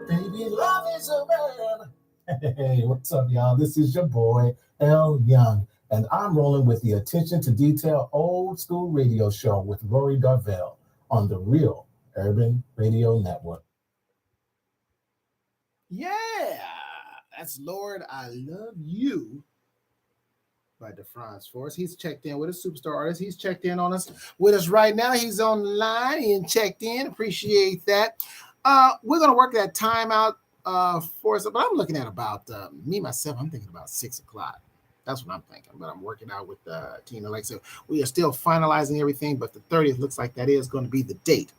Baby, love is a verb. Hey, what's up, y'all? This is your boy, L. Young, and I'm rolling with the Attention to Detail Old School Radio Show with Rory Darvell on the Real Urban Radio Network. Yeah, that's Lord, I Love You by DeFranz Forrest. He's checked in with us, superstar artist. He's checked in on us with us right now. He's on the line and checked in. Appreciate that. We're going to work that time out for us, but I'm looking at about me, myself, I'm thinking about 6 o'clock. That's what I'm thinking, but I'm working out with Tina. Like I said, we are still finalizing everything, but the 30th looks like that is going to be the date.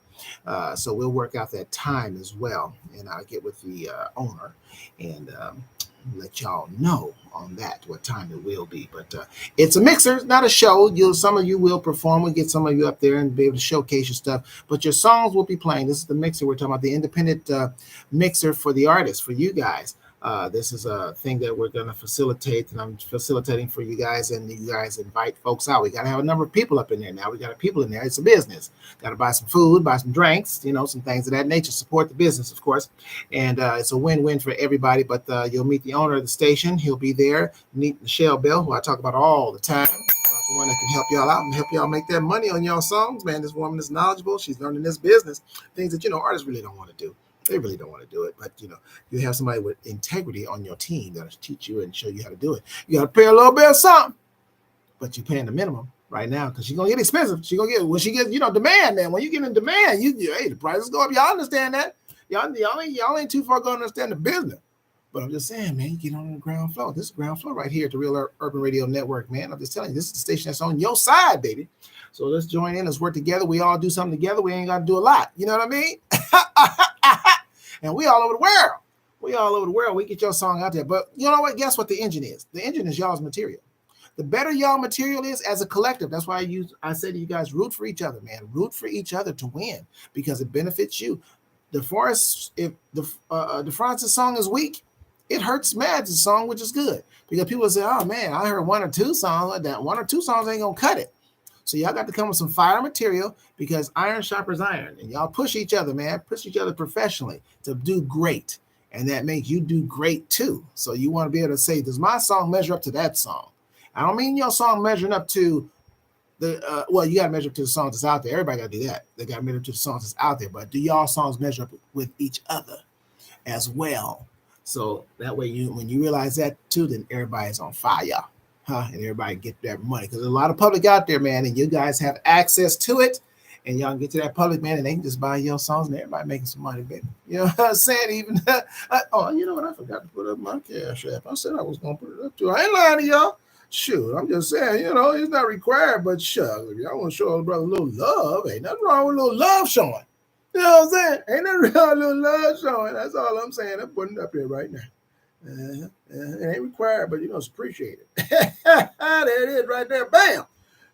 So we'll work out that time as well, and I'll get with the owner and let y'all know on that what time it will be. But it's a mixer, it's not a show. Some of you will perform. We'll get some of you up there and be able to showcase your stuff, but your songs will be playing. This is the mixer we're talking about, the independent mixer for the artists, for you guys. This is a thing that we're going to facilitate, and I'm facilitating for you guys, and you guys invite folks out. We got to have a number of people up in there now. We got people in there. It's a business. Got to buy some food, buy some drinks, some things of that nature. Support the business, of course, and it's a win-win for everybody. But you'll meet the owner of the station. He'll be there. Meet Michelle Bell, who I talk about all the time. The one that can help y'all out and help y'all make that money on y'all songs, man. This woman is knowledgeable. She's learning this business, things that artists really don't want to do. They really don't want to do it, but you have somebody with integrity on your team that'll teach you and show you how to do it. You got to pay a little bit of something, but you're paying the minimum right now because she's gonna get expensive. She's gonna get when she gets demand, man. When you get in demand, hey, the prices go up. Y'all understand that? Y'all ain't too far gonna understand the business. But I'm just saying, man, you get on the ground floor. This is ground floor right here at the Real Urban Radio Network, man. I'm just telling you, this is the station that's on your side, baby. So let's join in. Let's work together. We all do something together. We ain't got to do a lot. You know what I mean? And we all over the world. We all over the world. We get your song out there. But you know what? Guess what the engine is? The engine is y'all's material. The better y'all material is as a collective. That's why I say to you guys, root for each other, man. Root for each other to win because it benefits you. If DeFranz's song is weak, it hurts Mads' song, which is good. Because people say, oh, man, I heard one or two songs like that. One or two songs ain't going to cut it. So y'all got to come with some fire material because iron sharpens iron. And y'all push each other, man. Push each other professionally to do great. And that makes you do great, too. So you want to be able to say, does my song measure up to that song? I don't mean your song measuring up to you got to measure up to the songs that's out there. Everybody got to do that. They got to measure up to the songs that's out there. But do y'all songs measure up with each other as well? So that way, when you realize that, too, then everybody's on fire. And everybody get that money because there's a lot of public out there, man, and you guys have access to it, and y'all can get to that public, man, and they can just buy your songs, and everybody making some money, baby. You know what I'm saying? Even you know what? I forgot to put up my Cash App. I said I was gonna put it up too. I ain't lying to y'all. Shoot, I'm just saying, it's not required, but sure, if y'all want to show a brother a little love, ain't nothing wrong with a little love showing. You know what I'm saying? Ain't nothing wrong with a little love showing. That's all I'm saying. I'm putting it up here right now. It ain't required, but it's appreciated. There it is right there. Bam.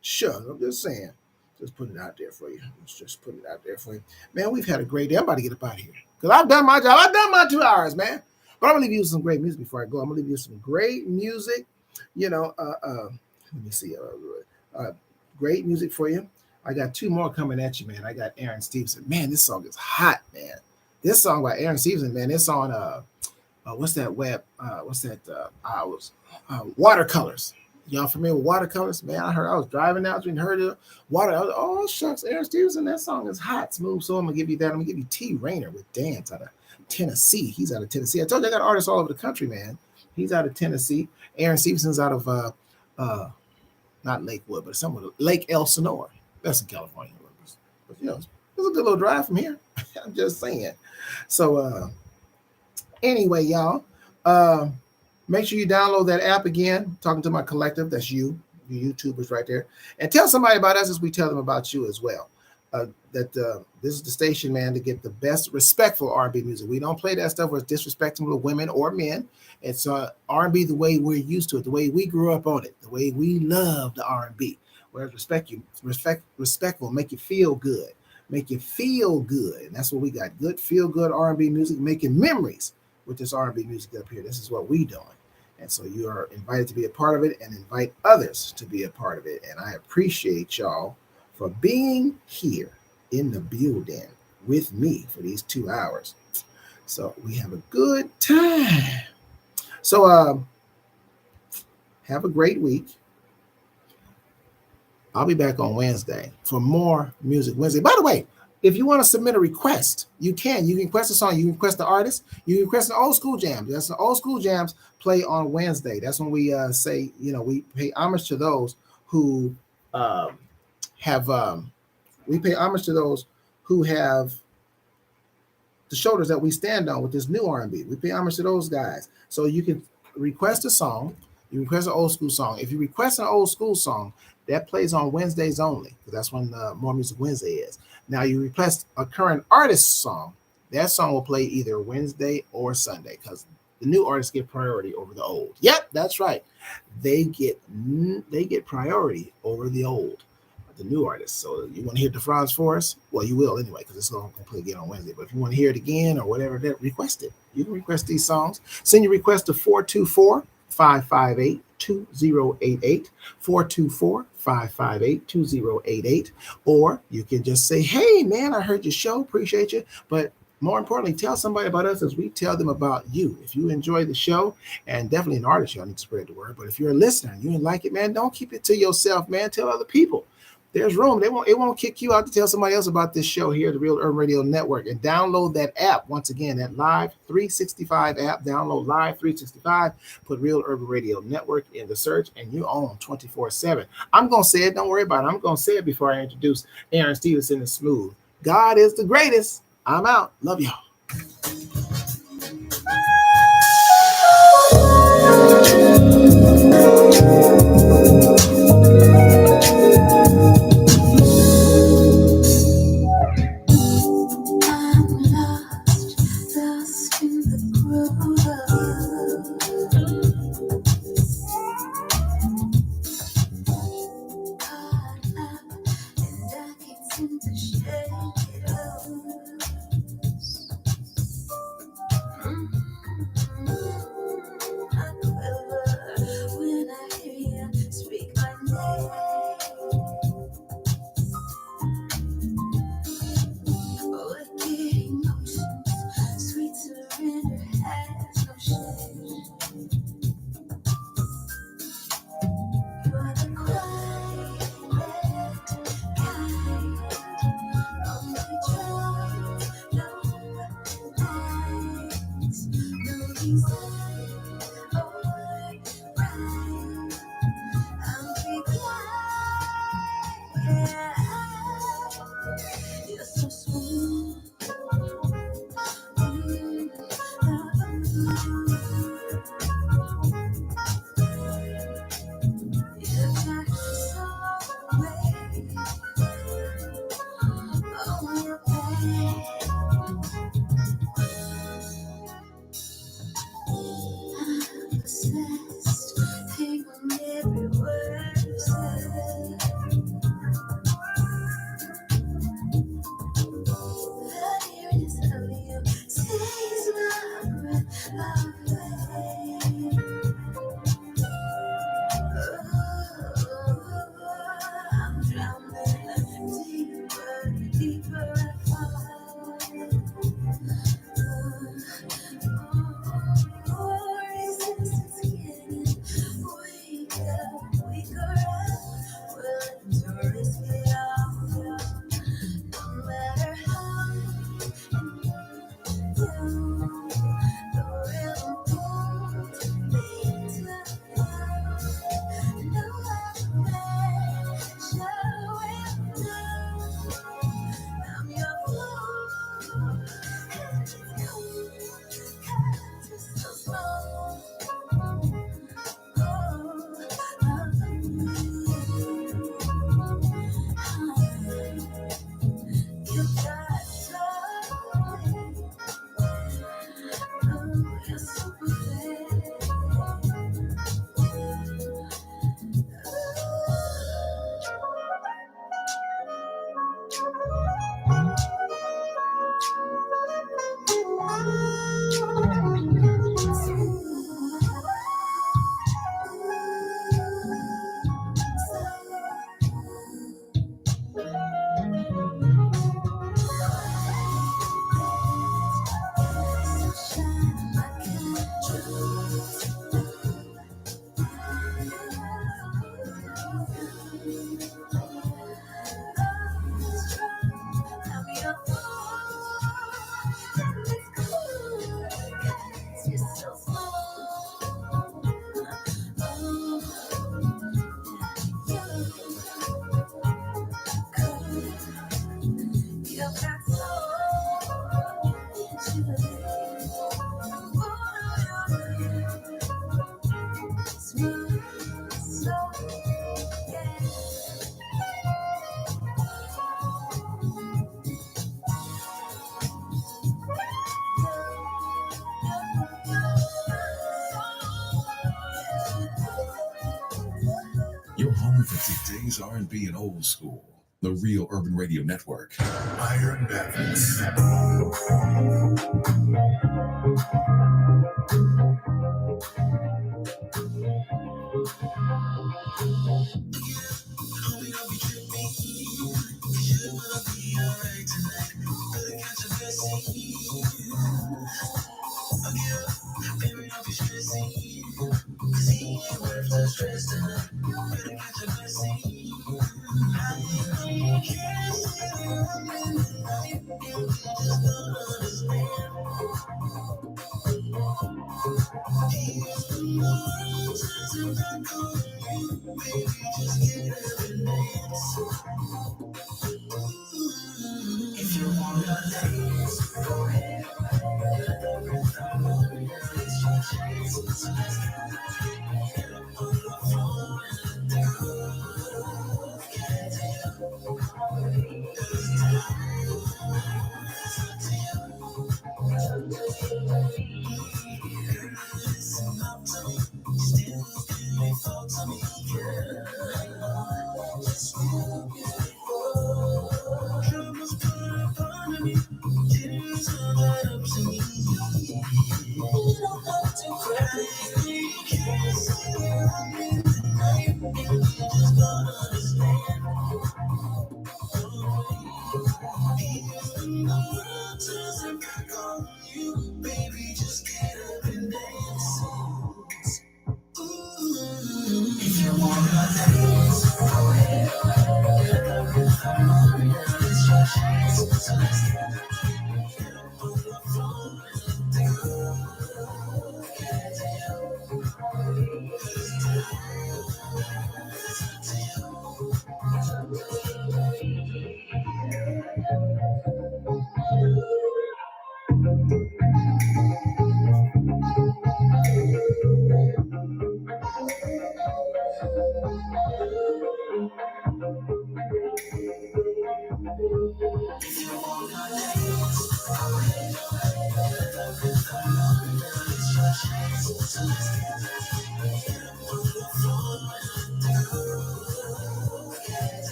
Sure, I'm just saying. Just putting it out there for you. Just putting it out there for you. Man, we've had a great day. I'm about to get up out of here. Because I've done my job. I've done my 2 hours, man. But I'm going to leave you with some great music before I go. I'm going to leave you with some great music. You know, let me see. Great music for you. I got 2 more coming at you, man. I got Aaron Stevenson. Man, this song is hot, man. This song by Aaron Stevenson, man, it's on, what's that web? Watercolors. Y'all familiar with Watercolors? Man, I was driving out and heard it. Water. I was, oh, shucks, Aaron Stevenson, that song is hot, smooth. So I'm going to give you that. I'm going to give you T. Rayner with Dance out of Tennessee. He's out of Tennessee. I told you I got artists all over the country, man. He's out of Tennessee. Aaron Stevenson's out of, not Lakewood, but somewhere, Lake Elsinore. That's in California. But, you know, it's a good little drive from here. I'm just saying. So, anyway, y'all, make sure you download that app again. Talking to my collective, that's you YouTubers right there, and tell somebody about us as we tell them about you as well. That this is the station, man, to get the best respectful R&B music. We don't play that stuff where it's disrespecting to women or men. It's R&B the way we're used to it, the way we grew up on it, the way we love the R&B. Whereas respectful, make you feel good, and that's what we got. Good, feel good R&B music, making memories with this R&B music up here. This is what we doing. And so you are invited to be a part of it and invite others to be a part of it. And I appreciate y'all for being here in the building with me for these 2 hours. So we have a good time. So have a great week. I'll be back on Wednesday for more Music Wednesday. By the way, if you want to submit a request, you can. You can request a song. You can request the artist. You can request an old school jam. That's the old school jams play on Wednesday. That's when we say, you know, we pay homage to those who we pay homage to those who have the shoulders that we stand on with this new R&B. We pay homage to those guys. So you can request a song. You request an old school song. If you request an old school song, that plays on Wednesdays only, because that's when More Music Wednesday is. Now, you request a current artist song, that song will play either Wednesday or Sunday, because the new artists get priority over the old. Yep, that's right. They get priority over the old, the new artists. So you want to hear DeFranz Forest? Well, you will anyway, because it's going to play again on Wednesday. But if you want to hear it again or whatever, request it. You can request these songs. Send your request to 424-558-2088, 424-558-2088, or you can just say, hey, man, I heard your show, appreciate you, but more importantly, tell somebody about us as we tell them about you. If you enjoy the show, and definitely an artist, y'all need to spread the word, but if you're a listener and you didn't like it, man, don't keep it to yourself, man, tell other people. There's room. It won't kick you out to tell somebody else about this show here, the Real Urban Radio Network, and download that app. Once again, that Live 365 app. Download Live 365. Put Real Urban Radio Network in the search, and you own 24/7. I'm gonna say it. Don't worry about it. I'm gonna say it before I introduce Aaron Stevenson and Smooth. God is the greatest. I'm out. Love y'all. today's R&B and old school. The Real Urban Radio Network. Iron Baptist.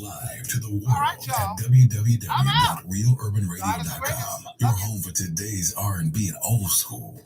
Live to the world at www.realurbanradio.com. Your home for today's R&B and old school.